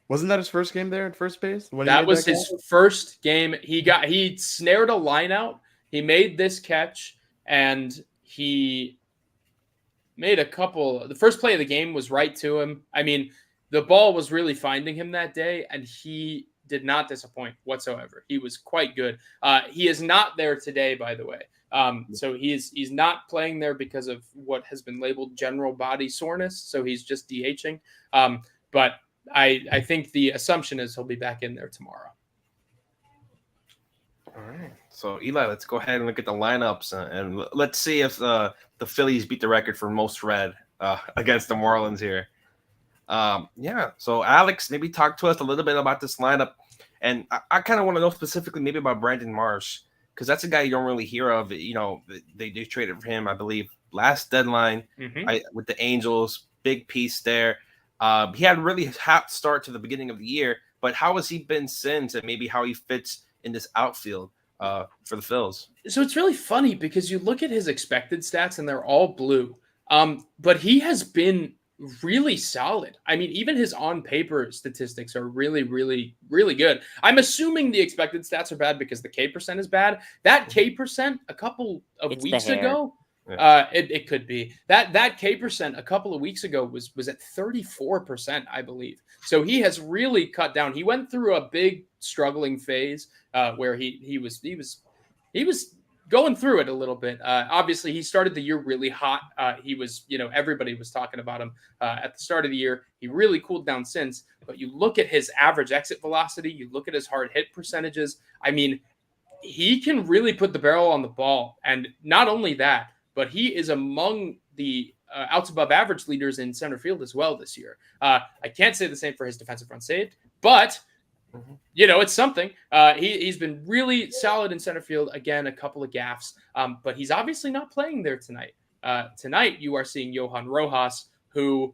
Wasn't that his first game there at first base? That was his first game. He snared a line out. He made this catch, and he made a couple. The first play of the game was right to him. The ball was really finding him that day, and he did not disappoint whatsoever. He was quite good. He is not there today, by the way. So he's not playing there because of what has been labeled general body soreness. So he's just DHing. But I think the assumption is he'll be back in there tomorrow. All right. So Eli, let's go ahead and look at the lineups and let's see if the Phillies beat the record for most red against the Marlins here. So Alex, maybe talk to us a little bit about this lineup. And I kind of want to know specifically maybe about Brandon Marsh, because that's a guy you don't really hear of. You know, they traded for him, I believe, last deadline with the Angels. Big piece there. He had a really hot start to the beginning of the year, but how has he been since, and maybe how he fits in this outfield for the Phils? So it's really funny because you look at his expected stats and they're all blue. But he has been really solid. I mean, even his on-paper statistics are really, really, really good. I'm assuming the expected stats are bad because the K% is bad. That K% a couple of weeks ago, it could be. That K% a couple of weeks ago was at 34%, I believe. So he has really cut down. He went through a big struggling phase where he was going through it a little bit. Obviously, he started the year really hot. He was, everybody was talking about him at the start of the year. He really cooled down since. But you look at his average exit velocity, you look at his hard hit percentages. I mean, he can really put the barrel on the ball. And not only that, but he is among the outs above average leaders in center field as well this year. I can't say the same for his defensive run saved, but it's something. He's been really solid in center field. Again, a couple of gaffes, but he's obviously not playing there tonight. Tonight, you are seeing Johan Rojas, who,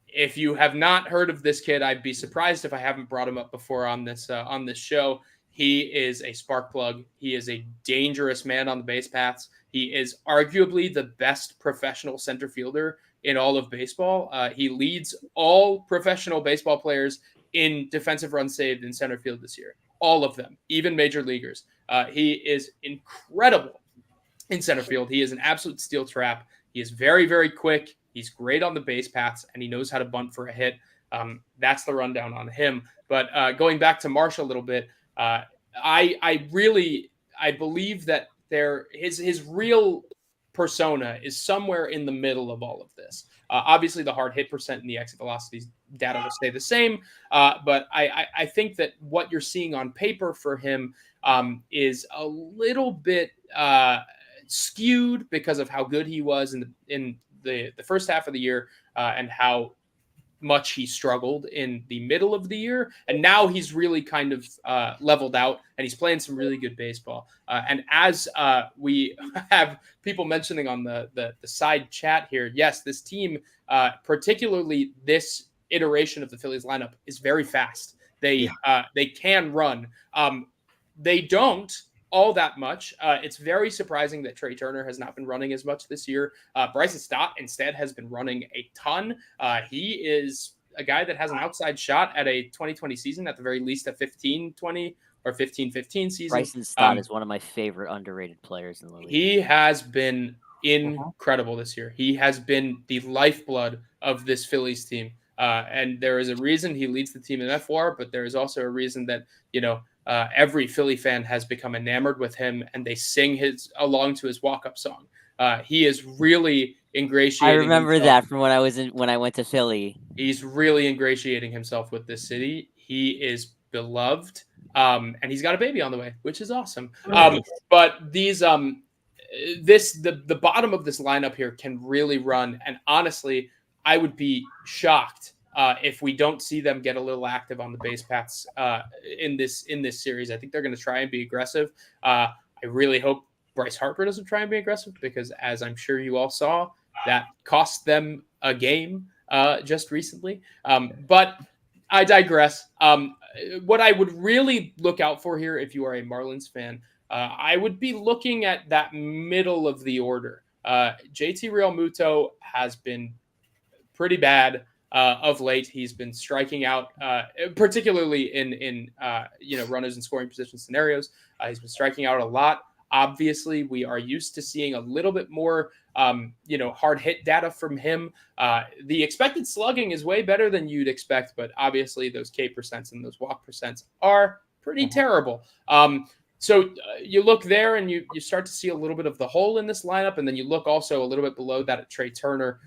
if you have not heard of this kid, I'd be surprised if I haven't brought him up before on this show. He is a spark plug. He is a dangerous man on the base paths. He is arguably the best professional center fielder in all of baseball. He leads all professional baseball players in defensive runs saved in center field this year. All of them, even major leaguers. He is incredible in center field. He is an absolute steel trap. He is very, very quick. He's great on the base paths, and he knows how to bunt for a hit. That's the rundown on him. But going back to Marsh a little bit, I believe that his real persona is somewhere in the middle of all of this. Obviously, the hard hit percent and the exit velocities data will stay the same. But I think that what you're seeing on paper for him is a little bit skewed because of how good he was in the first half of the year and how much he struggled in the middle of the year. And now he's really kind of leveled out and he's playing some really good baseball. And as we have people mentioning on the side chat here, yes, this team, particularly this iteration of the Phillies lineup, is very fast. They can run. They don't all that much. It's very surprising that Trey Turner has not been running as much this year. Bryson Stott instead has been running a ton. He is a guy that has an outside shot at a 2020 season, at the very least a 15-20 or 15-15 season. Bryson Stott is one of my favorite underrated players in the league. He has been incredible this year. He has been the lifeblood of this Phillies team. And there is a reason he leads the team in FWAR, but there is also a reason that, every Philly fan has become enamored with him and they sing along to his walk-up song. He is really ingratiating. I remember that from when I went to Philly. He's really ingratiating himself with this city. He is beloved, and he's got a baby on the way, which is awesome. But these, the bottom of this lineup here can really run. And honestly, I would be shocked if we don't see them get a little active on the base paths in this series. I think they're going to try and be aggressive. I really hope Bryce Harper doesn't try and be aggressive because, as I'm sure you all saw, that cost them a game just recently. But I digress. What I would really look out for here, if you are a Marlins fan, I would be looking at that middle of the order. JT Realmuto has been pretty bad of late. He's been striking out, particularly in runners in scoring position scenarios. He's been striking out a lot. Obviously, we are used to seeing a little bit more, hard hit data from him. The expected slugging is way better than you'd expect, but obviously those K percents and those walk percents are pretty terrible. So you look there and you start to see a little bit of the hole in this lineup. And then you look also a little bit below that at Trey Turner.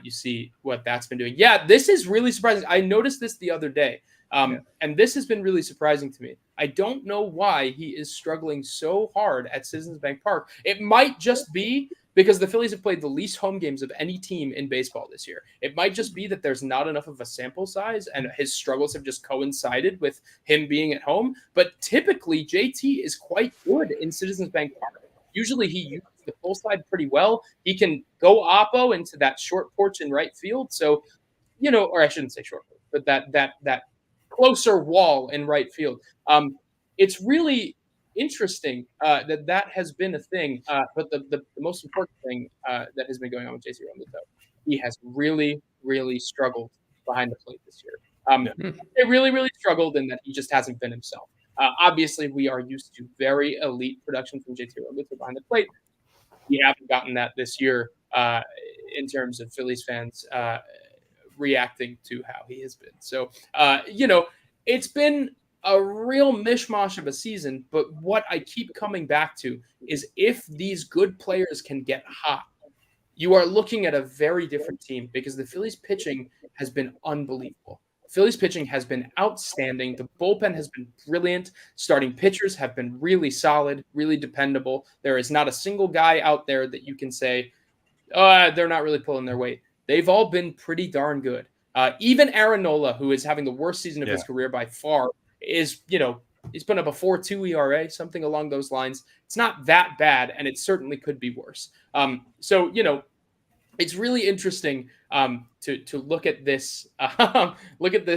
You see what that's been doing. Yeah, this is really surprising. I noticed this the other day. And this has been really surprising to me. I don't know why he is struggling so hard at Citizens Bank Park. It might just be because the Phillies have played the least home games of any team in baseball this year. It might just be that there's not enough of a sample size and his struggles have just coincided with him being at home. But typically, JT is quite good in Citizens Bank Park. Usually he uses the full side pretty well. He can go oppo into that short porch in right field. So, or I shouldn't say short porch, but that closer wall in right field. It's really interesting that has been a thing. But the most important thing that has been going on with JC Realmuto, he has really, really struggled behind the plate this year. It really, really struggled in that he just hasn't been himself. Obviously, we are used to very elite production from JT Realmuto behind the plate. We haven't gotten that this year in terms of Phillies fans reacting to how he has been. So, it's been a real mishmash of a season, but what I keep coming back to is if these good players can get hot, you are looking at a very different team because the Phillies pitching has been unbelievable. Phillies pitching has been outstanding. The bullpen has been brilliant. Starting pitchers have been really solid, really dependable. There is not a single guy out there that you can say, they're not really pulling their weight. They've all been pretty darn good. Even Aaron Nola, who is having the worst season of his career by far, is, he's putting up a 4.2 ERA, something along those lines. It's not that bad, and it certainly could be worse. So, it's really interesting to look at this, look at the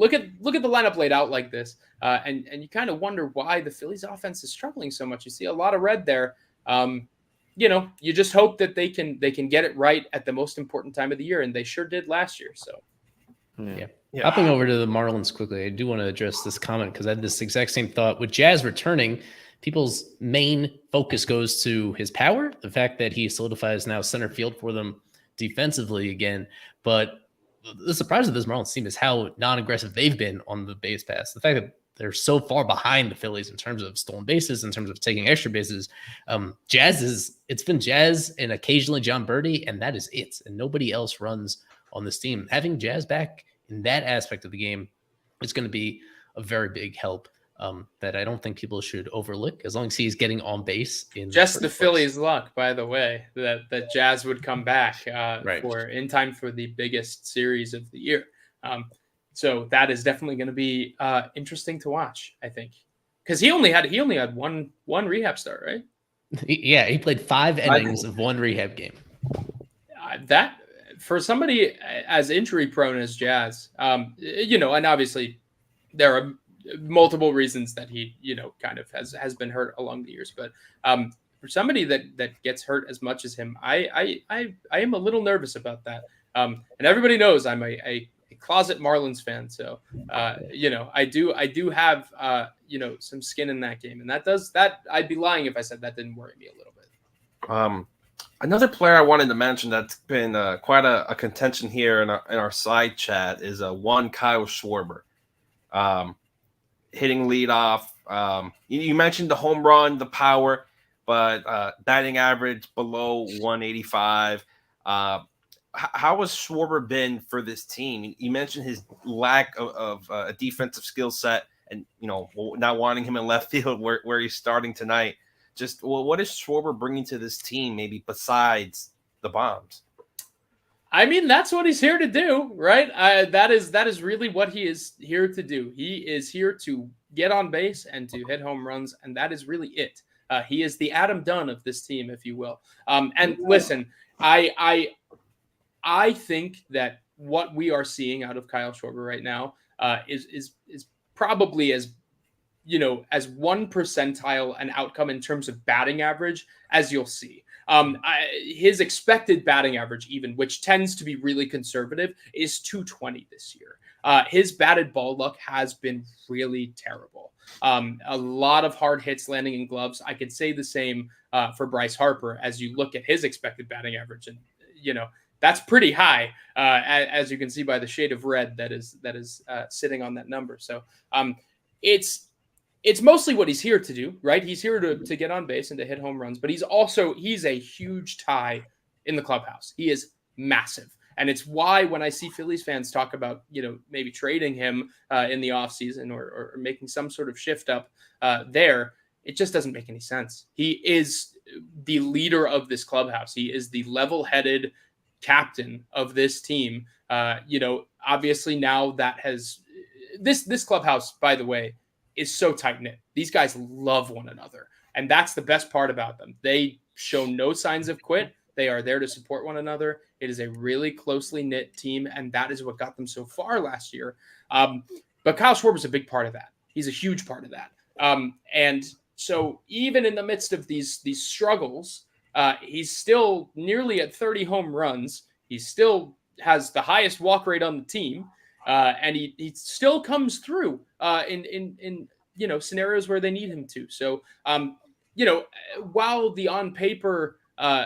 lineup laid out like this, and you kind of wonder why the Phillies offense is struggling so much. You see a lot of red there. You just hope that they can get it right at the most important time of the year, and they sure did last year. So, yeah. Hopping over to the Marlins quickly, I do want to address this comment because I had this exact same thought. With Jazz returning, people's main focus goes to his power, the fact that he solidifies now center field for them defensively again. But the surprise of this Marlins team is how non-aggressive they've been on the base pass. The fact that they're so far behind the Phillies in terms of stolen bases, in terms of taking extra bases. It's been Jazz and occasionally John Birdie, and that is it. And nobody else runs on this team. Having Jazz back in that aspect of the game is going to be a very big help that I don't think people should overlook as long as he's getting on base. Just the Phillies' luck, by the way, that Jazz would come back right. for in time for the biggest series of the year. So that is definitely going to be interesting to watch, I think, because he only had one rehab start, right? Yeah, he played 5 innings of one rehab game. That for somebody as injury prone as Jazz, and obviously there are multiple reasons that he, kind of has been hurt along the years, but for somebody that gets hurt as much as him, I am a little nervous about that. And everybody knows I'm a closet Marlins fan, so I do have some skin in that game, and that I'd be lying if I said that didn't worry me a little bit. Another player I wanted to mention that's been quite a contention here in our side chat is one Kyle Schwarber, hitting leadoff. You mentioned the home run, the power, but batting average below 185. How has Schwarber been for this team? You mentioned his lack of a defensive skill set and, not wanting him in left field where he's starting tonight. Just, what is Schwarber bringing to this team, maybe besides the bombs? I mean, that's what he's here to do, right? That is really what he is here to do. He is here to get on base and to hit home runs, and that is really it. He is the Adam Dunn of this team, if you will. And listen, I think that what we are seeing out of Kyle Schwarber right now is probably as one percentile an outcome in terms of batting average as you'll see. His expected batting average, even, which tends to be really conservative, is 220 this year. his batted ball luck has been really terrible. A lot of hard hits landing in gloves. I could say the same for Bryce Harper as you look at his expected batting average, and that's pretty high, as you can see by the shade of red that is sitting on that number. So it's mostly what he's here to do, right? He's here to get on base and to hit home runs, but he's a huge tie in the clubhouse. He is massive. And it's why when I see Phillies fans talk about, maybe trading him in the offseason or making some sort of shift up there, it just doesn't make any sense. He is the leader of this clubhouse. He is the level-headed captain of this team. Obviously now that has this clubhouse, by the way, is so tight-knit. These guys love one another. And that's the best part about them. They show no signs of quit. They are there to support one another. It is a really closely knit team, and that is what got them so far last year. But Kyle Schwarber's a big part of that. He's a huge part of that. And so even in the midst of these struggles, he's still nearly at 30 home runs. He still has the highest walk rate on the team, and he still comes through in scenarios where they need him to. So while the on paper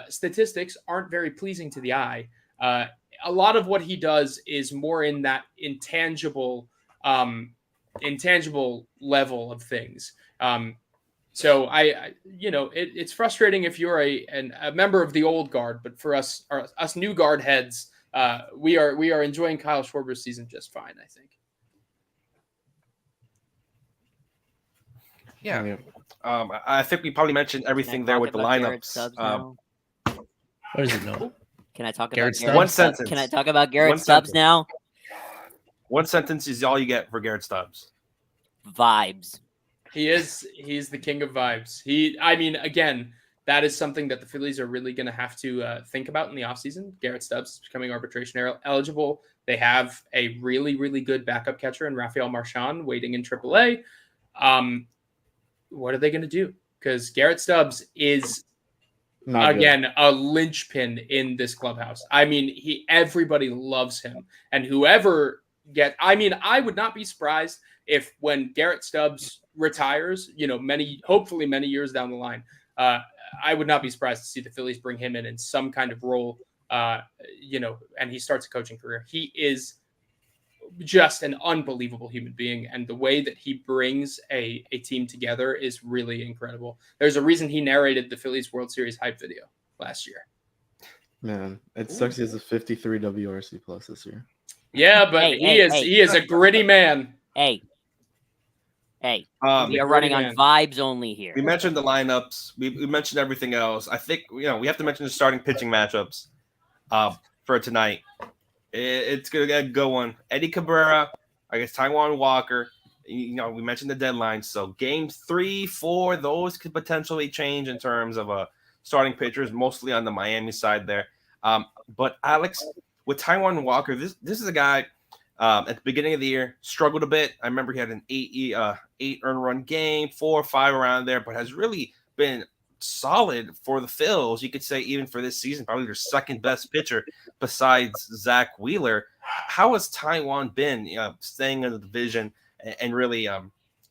statistics aren't very pleasing to the eye, a lot of what he does is more in that intangible level of things. So it's frustrating if you're a member of the old guard, but for us new guard heads, we are enjoying Kyle Schwarber's season just fine, I think. Yeah. I think we probably mentioned everything there with the lineups. What does it know? Can I talk Garrett about Stubbs? One sentence. Can I talk about Garrett Stubbs now? One sentence is all you get for Garrett Stubbs. Vibes. He's the king of vibes. Again, that is something that the Phillies are really going to have to think about in the offseason. Garrett Stubbs is becoming arbitration eligible. They have a really, really good backup catcher in Rafael Marchand waiting in AAA. What are they going to do? Because Garrett Stubbs is, a linchpin in this clubhouse. Everybody loves him. And whoever I would not be surprised if when Garrett Stubbs retires, hopefully many years down the line, I would not be surprised to see the Phillies bring him in some kind of role, and he starts a coaching career. He is just an unbelievable human being, and the way that he brings a team together is really incredible. There's a reason he narrated the Phillies World Series hype video last year. Man, it sucks he has a 53 WRC plus this year. Yeah, but he is a gritty man. Hey, we are running on vibes only here. We mentioned the lineups. We mentioned everything else. I think we have to mention the starting pitching matchups for tonight. It's gonna get a good one. Eddie Cabrera, I guess Taijuan Walker. We mentioned the deadline, so games 3, 4, those could potentially change in terms of starting pitchers, mostly on the Miami side there. But Alex, with Taijuan Walker, this is a guy at the beginning of the year struggled a bit. I remember he had an 8 earned run game, 4 or 5 around there, but has really been solid for the Phils. You could say even for this season, probably their second best pitcher besides Zach Wheeler. How has Taijuan been staying in the division and really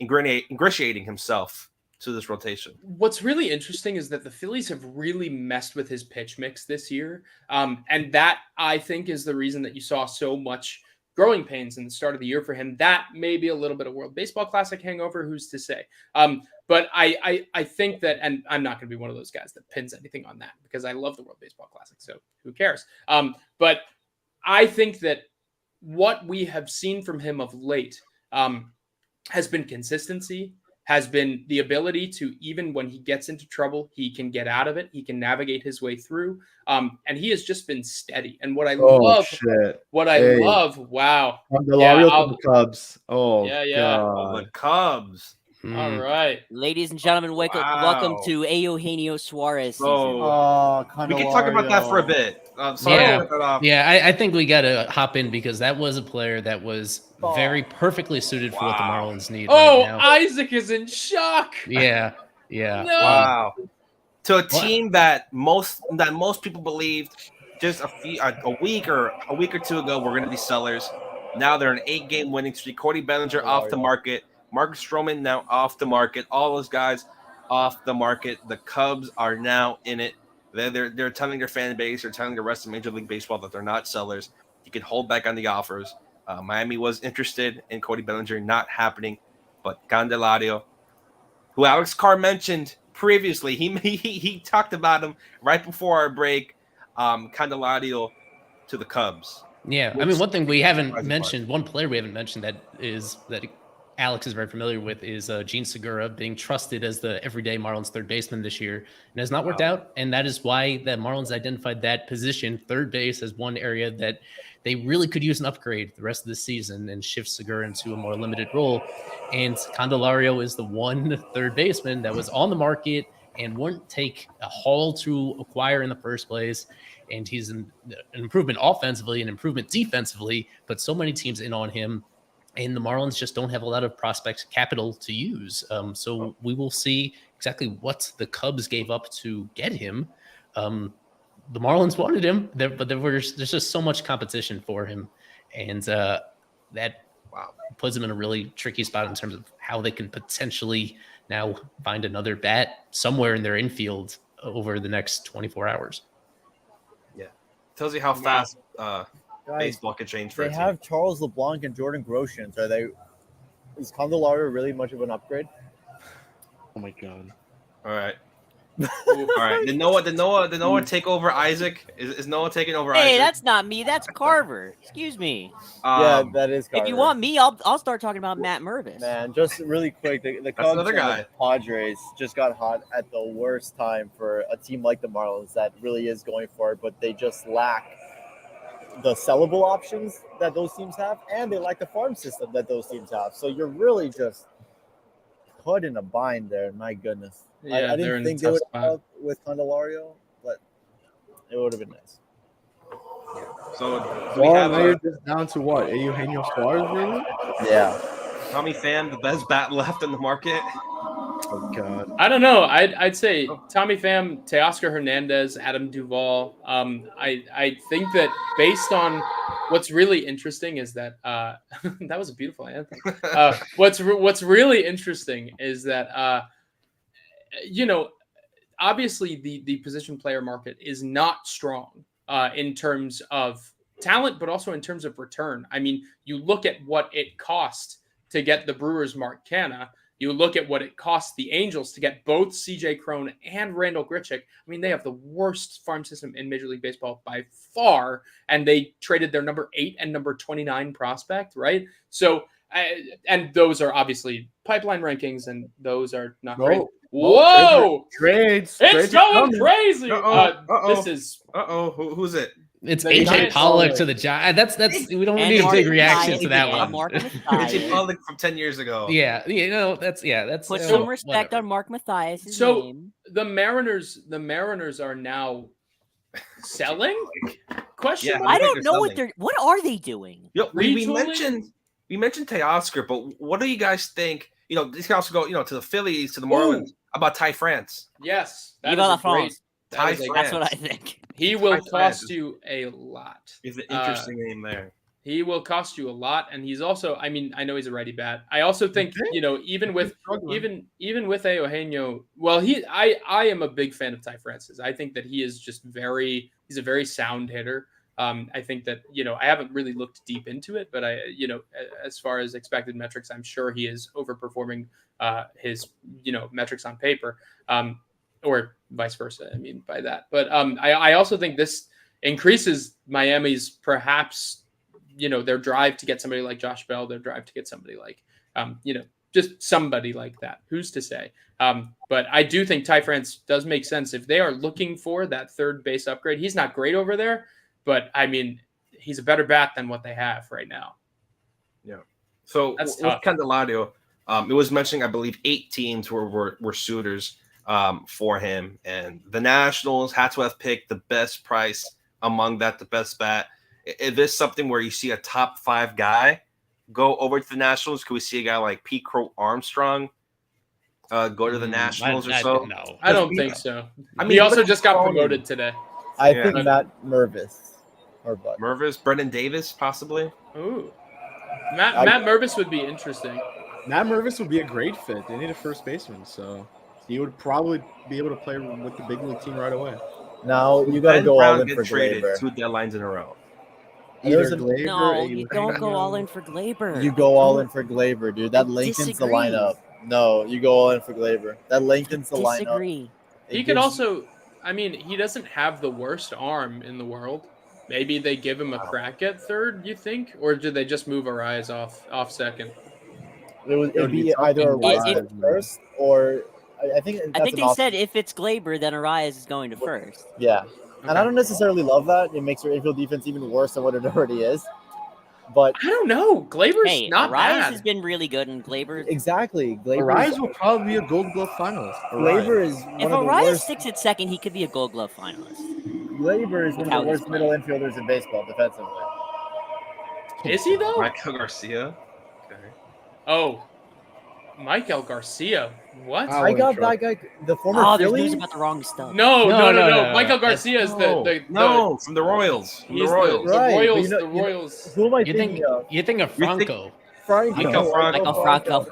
ingratiating himself to this rotation? What's really interesting is that the Phillies have really messed with his pitch mix this year. And that, I think, is the reason that you saw so much growing pains in the start of the year for him. That may be a little bit of World Baseball Classic hangover, who's to say? But I think that, and I'm not going to be one of those guys that pins anything on that because I love the World Baseball Classic, so who cares? But I think that what we have seen from him of late has been consistency, has been the ability to, even when he gets into trouble, he can get out of it. He can navigate his way through. And he has just been steady. And what I love, wow. The Cubs. Oh, yeah. The Cubs. All right. Ladies and gentlemen, welcome to Eugenio Suarez season. We can talk about that for a bit. I think we got to hop in because that was a player that was very perfectly suited for what the Marlins need right now. Isaac is in shock. Yeah. No. Wow. To a team that most people believed just a week or two ago we're going to be sellers. Now they're an 8-game winning streak. Cody Bellinger off the market. Marcus Stroman now off the market. All those guys off the market. The Cubs are now in it. They're telling their fan base, they're telling the rest of Major League Baseball that they're not sellers. You can hold back on the offers. Miami was interested in Cody Bellinger, not happening. But Candelario, who Alex Carr mentioned previously, he talked about him right before our break. Candelario to the Cubs. Yeah, I mean, one thing we haven't mentioned, one player we haven't mentioned that Alex is very familiar with is Gene Segura being trusted as the everyday Marlins third baseman this year, and has not worked out. And that is why the Marlins identified that position, third base, as one area that they really could use an upgrade the rest of the season and shift Segura into a more limited role. And Candelario is the one third baseman that was on the market and wouldn't take a haul to acquire in the first place. And he's an improvement offensively, an improvement defensively, but so many teams in on him. And the Marlins just don't have a lot of prospect capital to use. So we will see exactly what the Cubs gave up to get him. The Marlins wanted him, but there's just so much competition for him. And that puts him in a really tricky spot in terms of how they can potentially now find another bat somewhere in their infield over the next 24 hours. Yeah. Tells you how fast baseball can change for They have Charles LeBlanc and Jordan Groshans. Is Candelario really much of an upgrade? Oh my god! All right, all right. Did Noah take over Isaac? Is Noah taking over Isaac? Hey, that's not me. That's Carver. Excuse me. Yeah, that is Carver. If you want me, I'll start talking about Matt Mervis. Man, just really quick, the Cubs and the Padres just got hot at the worst time for a team like the Marlins that really is going for it, but they just lack the sellable options that those teams have, and they like the farm system that those teams have. So you're really just put in a bind there. My goodness. Yeah, I didn't think they would have with Candelario, but it would have been nice. So now you're just down to what? Eugenio Suarez, really? Yeah. Tommy Pham, the best bat left in the market. Oh god. I don't know. I'd say Tommy Pham, Teoscar Hernandez, Adam Duvall. I think that based on what's really interesting is that that was a beautiful anthem. What's really interesting is that obviously the position player market is not strong in terms of talent, but also in terms of return. I mean, you look at what it cost to get the Brewers Mark Canha. You look at what it cost the Angels to get both C.J. Cron and Randall Grichuk. I mean, they have the worst farm system in Major League Baseball by far, and they traded their number 8 and number 29 prospect, right? So, and those are obviously pipeline rankings, and those are not great. Whoa! Trades! It's going crazy! This is... Who's it? It's AJ Pollock to the Giants. That's we don't need a big reaction to that one. AJ Pollock from 10 years ago. Yeah, that's put some respect on Mark Mathias' name. The Mariners are now selling? Question mark? I don't know what are they doing? Yo, we mentioned Teoscar, but what do you guys think? These can also go, to the Phillies, to the Marlins. About Ty France? Yes, that's what I think. He will cost you a lot. He's an interesting name there. He will cost you a lot, and he's also. I mean, I know he's a righty bat. I also think even with Eugenio. Well, I am a big fan of Ty Francis. I think that he is just he's a very sound hitter. I think that I haven't really looked deep into it, but as far as expected metrics, I'm sure he is overperforming his metrics on paper. Or vice versa, I mean, by that. But I also think this increases Miami's perhaps, their drive to get somebody like Josh Bell, their drive to get somebody like, just somebody like that. Who's to say? But I do think Ty France does make sense. If they are looking for that third base upgrade, he's not great over there, but I mean, he's a better bat than what they have right now. Yeah. So with Candelario, it was mentioning, I believe, 8 teams were suitors for him, and the Nationals had to have picked the best price among that, the best bat. Is this something where you see a top 5 guy go over to the Nationals? Could we see a guy like Pete Crow Armstrong go to the Nationals or so? No, I don't think so. I mean, he also just got promoted today. I think Matt Mervis or Mervis, Brendan Davis, possibly. Ooh. Matt Mervis would be interesting. Matt Mervis would be a great fit. They need a first baseman, so he would probably be able to play with the big league team right away. Now you got to Ben go Brown all in get for traded Glaber. 2 deadlines in a row. Either No, Glaber, No, you don't go all in for Glaber. You go all in for Glaber, dude. That lengthens the disagree. lineup. No, you go all in for Glaber. That lengthens the lineup. Disagree. He could also, I mean, he doesn't have the worst arm in the world. Maybe they give him a crack at third, you think? Or did they just move Arias off second? It'd be either Arias first or I think they said if it's Glaber, then Arias is going to first. Yeah. Okay. And I don't necessarily love that. It makes your infield defense even worse than what it already is. But I don't know. Glaber's not Arias bad. has been really good, and Glaber. Exactly. Arias will probably be a Gold Glove finalist. Glaber is If Arias sticks at second, he could be a Gold Glove finalist. Glaber is one of the worst middle infielders in baseball defensively. Is he though? Michael Garcia. Okay. Oh, Michael Garcia. What? I got that guy, the former there's Philly. news about the wrong stuff. No. Michael Garcia is the from the Royals. From the Royals. Right, Royals. but The Royals. Who am I thinking of? You think of Franco? Franco. Michael Franco.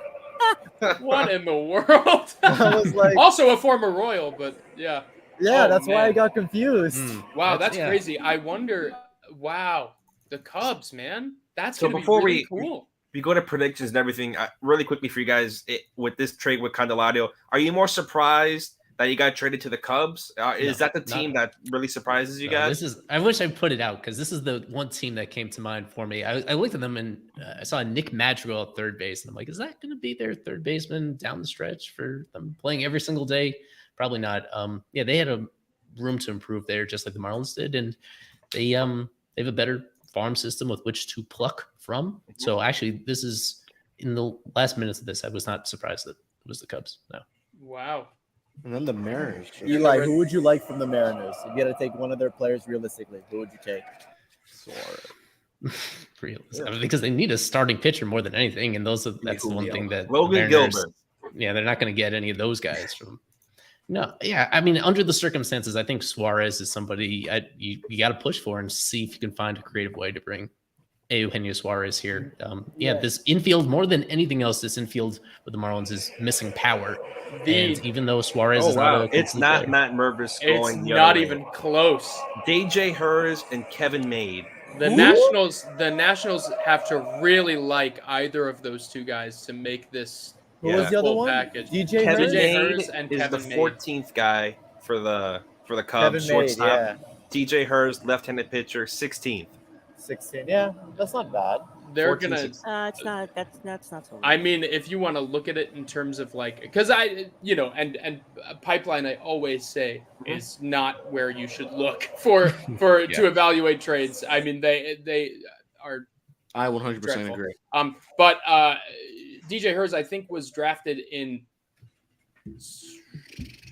What in the world? I was like, Also a former Royal, but yeah. yeah, Oh, that's why I man. got confused. Wow, that's yeah. crazy. I wonder. Wow, the Cubs, man. That's So gonna before be really cool. We go to predictions and everything. Really quickly for you guys, with this trade with Candelario, are you more surprised that you got traded to the Cubs? Is that the team that really surprises you guys? I wish I put it out because this is the one team that came to mind for me. I looked at them and I saw Nick Madrigal at third base, and I'm like, is that going to be their third baseman down the stretch for them playing every single day? Probably not. Yeah, they had a room to improve there, just like the Marlins did, and they have a better farm system with which to pluck from. So actually, this is in the last minutes of this, I was not surprised that it was the Cubs. No. Wow. And then the Mariners. Eli, who would you like from the Mariners? If you got to take one of their players realistically, who would you take? Because they need a starting pitcher more than anything, and that's the one thing that Logan Gilbert. Yeah, they're not going to get any of those guys from. No, yeah, I mean, under the circumstances, I think Suarez is somebody you got to push for and see if you can find a creative way to bring Eugenio Suarez here. This infield, more than anything else, this infield with the Marlins is missing power. And even though Suarez is not it's not Matt Mervis going. It's not even close. DJ Hers and Kevin Made. The Nationals have to really like either of those two guys to make this. Who was the other one? Package. DJ Hers and is Kevin the Made. 14th guy for the Cubs. Shortstop. DJ Hers, left-handed pitcher, 16th. 16. Yeah, that's not bad. They're 14, gonna. It's not. That's not so. I mean, if you want to look at it in terms of like, because and pipeline, I always say is not where you should look for to evaluate trades. I mean, they are. I 100% dreadful. agree. But DJ Hers, I think, was drafted in.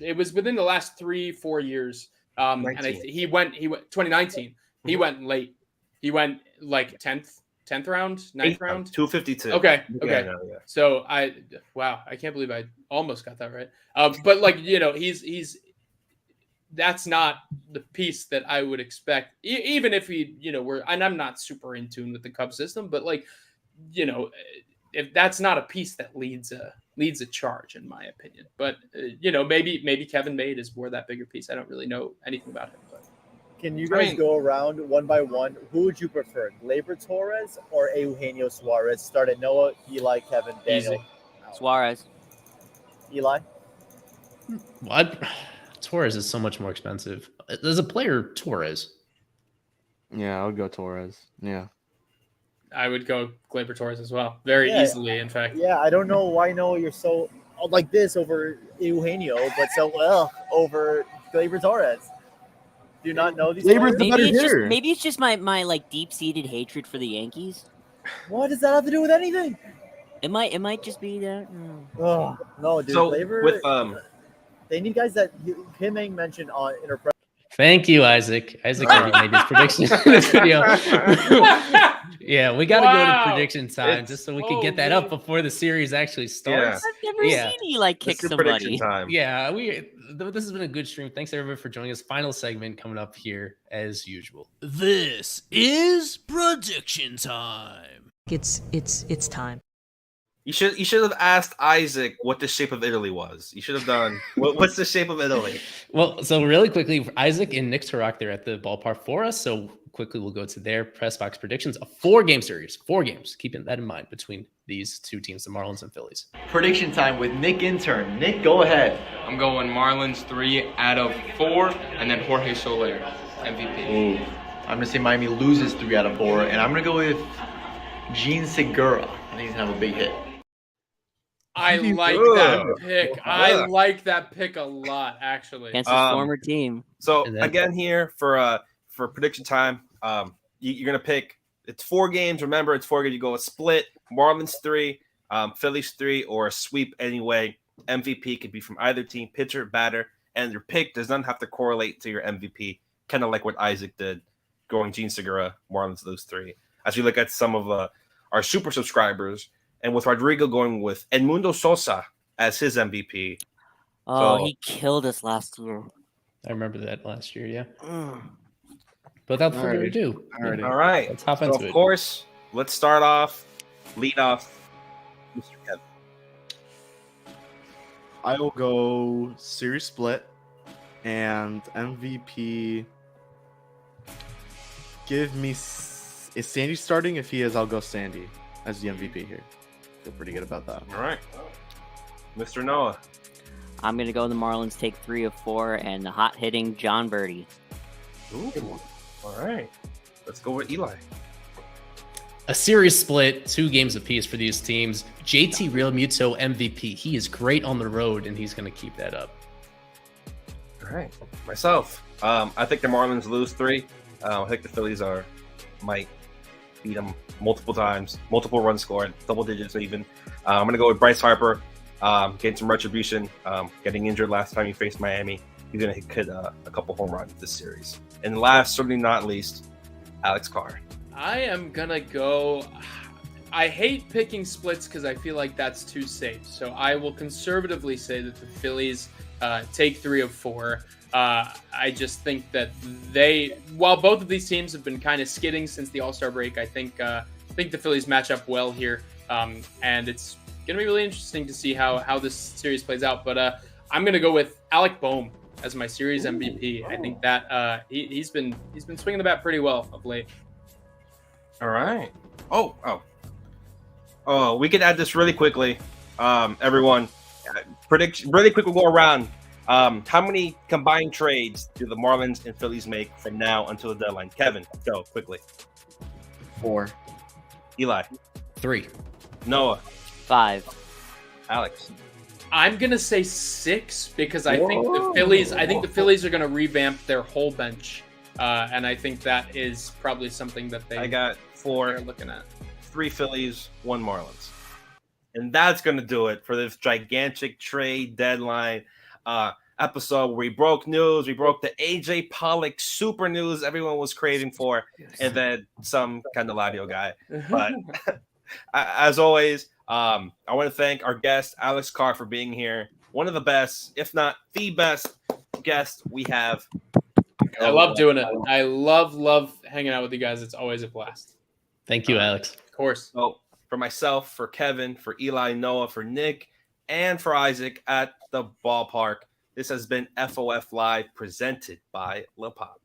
It was within the last 3-4 years, and he went 2019. He went late. He went like 10th round, 9th round, 252. Okay. Yeah. So I can't believe I almost got that right. But like he's that's not the piece that I would expect, even if and I'm not super in tune with the Cubs system, but like if that's not a piece that leads a charge, in my opinion. But maybe Kevin Made is more that bigger piece. I don't really know anything about him, but. Can you guys go around one by one? Who would you prefer, Gleyber Torres or Eugenio Suarez? Start at Noah, Eli, Kevin, Daniel. Easy. Suarez. Eli? Torres is so much more expensive. As a player, Torres. Yeah, I would go Torres. Yeah. I would go Gleyber Torres as well. Very easily, in fact. Yeah, I don't know why Noah you're so like this over Eugenio, but so well over Gleyber Torres. Do you not know these players? Maybe it's just my like deep-seated hatred for the Yankees. What does that have to do with anything? It might just be that. Oh, no, dude. So Gleyber, with they need guys that Kim Eng mentioned on Interpress. Thank you, Isaac. Isaac already made his predictions in this video. Yeah, we got to go to prediction time just so we can get that up before the series actually starts. Give never seen Eli kick This is prediction somebody. time. Yeah, this has been a good stream. Thanks everybody for joining us. Final segment coming up here as usual. This is prediction time. It's time. You should have asked Isaac what the shape of Italy was. You should have done what's the shape of Italy? Well, so really quickly, Isaac and Nick Tarak, they're at the ballpark for us. So quickly, we'll go to their press box predictions. A 4-game series, 4 games. Keeping that in mind between these two teams, the Marlins and Phillies. Prediction time with Nick Intern. Nick, go ahead. I'm going Marlins 3 out of 4, and then Jorge Soler, MVP. Ooh. I'm going to say Miami loses 3 out of 4, and I'm going to go with Gene Segura. I think he's going to have a big hit. I like that pick. I like that pick a lot, actually. Against his former team. So again, here for prediction time, you're gonna pick. It's 4 games. Remember, it's 4 games. You go a split. Marlins 3, Phillies 3, or a sweep anyway. MVP could be from either team, pitcher, batter, and your pick does not have to correlate to your MVP. Kind of like what Isaac did, going Gene Segura, Marlins lose 3. As we look at some of our super subscribers. And with Rodrigo going with Edmundo Sosa as his MVP. Oh, he killed us last year. I remember that last year, yeah. But without further ado. All right. Let's hop into it. Of course, let's start off, lead off, Mr. Kevin. I will go series split and MVP. Give me. Is Sandy starting? If he is, I'll go Sandy as the MVP here. Feel pretty good about that. All right. Mr. Noah. I'm going to go the Marlins take 3 of 4 and the hot hitting John Birdie. Ooh. All right. Let's go with Eli. A series split, 2 games apiece for these teams. JT Realmuto MVP. He is great on the road, and he's going to keep that up. All right. Myself. I think the Marlins lose 3. I think the Phillies might beat them multiple times, multiple runs scored, double digits even. I'm going to go with Bryce Harper, getting some retribution, getting injured last time he faced Miami. He's going to hit a couple home runs this series. And last, certainly not least, Alex Carr. I am going to go... I hate picking splits because I feel like that's too safe. So I will conservatively say that the Phillies take 3 of 4. I just think that while both of these teams have been kind of skidding since the All-Star break, I think the Phillies match up well here, and it's going to be really interesting to see how this series plays out. But I'm going to go with Alec Boehm as my series MVP. I think that he's been swinging the bat pretty well of late. All right. Oh, we can add this really quickly. Everyone, predict really quick. We'll go around. How many combined trades do the Marlins and Phillies make from now until the deadline? Kevin, go quickly. 4. Eli. 3. Noah. 5. Alex. I'm gonna say 6 because I think the Phillies are gonna revamp their whole bench, and I think that is probably something that I got 4. They're looking at 3 Phillies, 1 Marlins, and that's gonna do it for this gigantic trade deadline episode where we broke news. We broke the AJ Pollock super news everyone was craving for, and then some Candelario guy. But as always, I want to thank our guest Alex Carr for being here. One of the best, if not the best, guest we have. I love doing it. I love hanging out with you guys. It's always a blast. Thank you, Alex. Of course. So for myself, for Kevin, for Eli, Noah, for Nick, and for Isaac at the ballpark, this has been FOF Live presented by La Pop.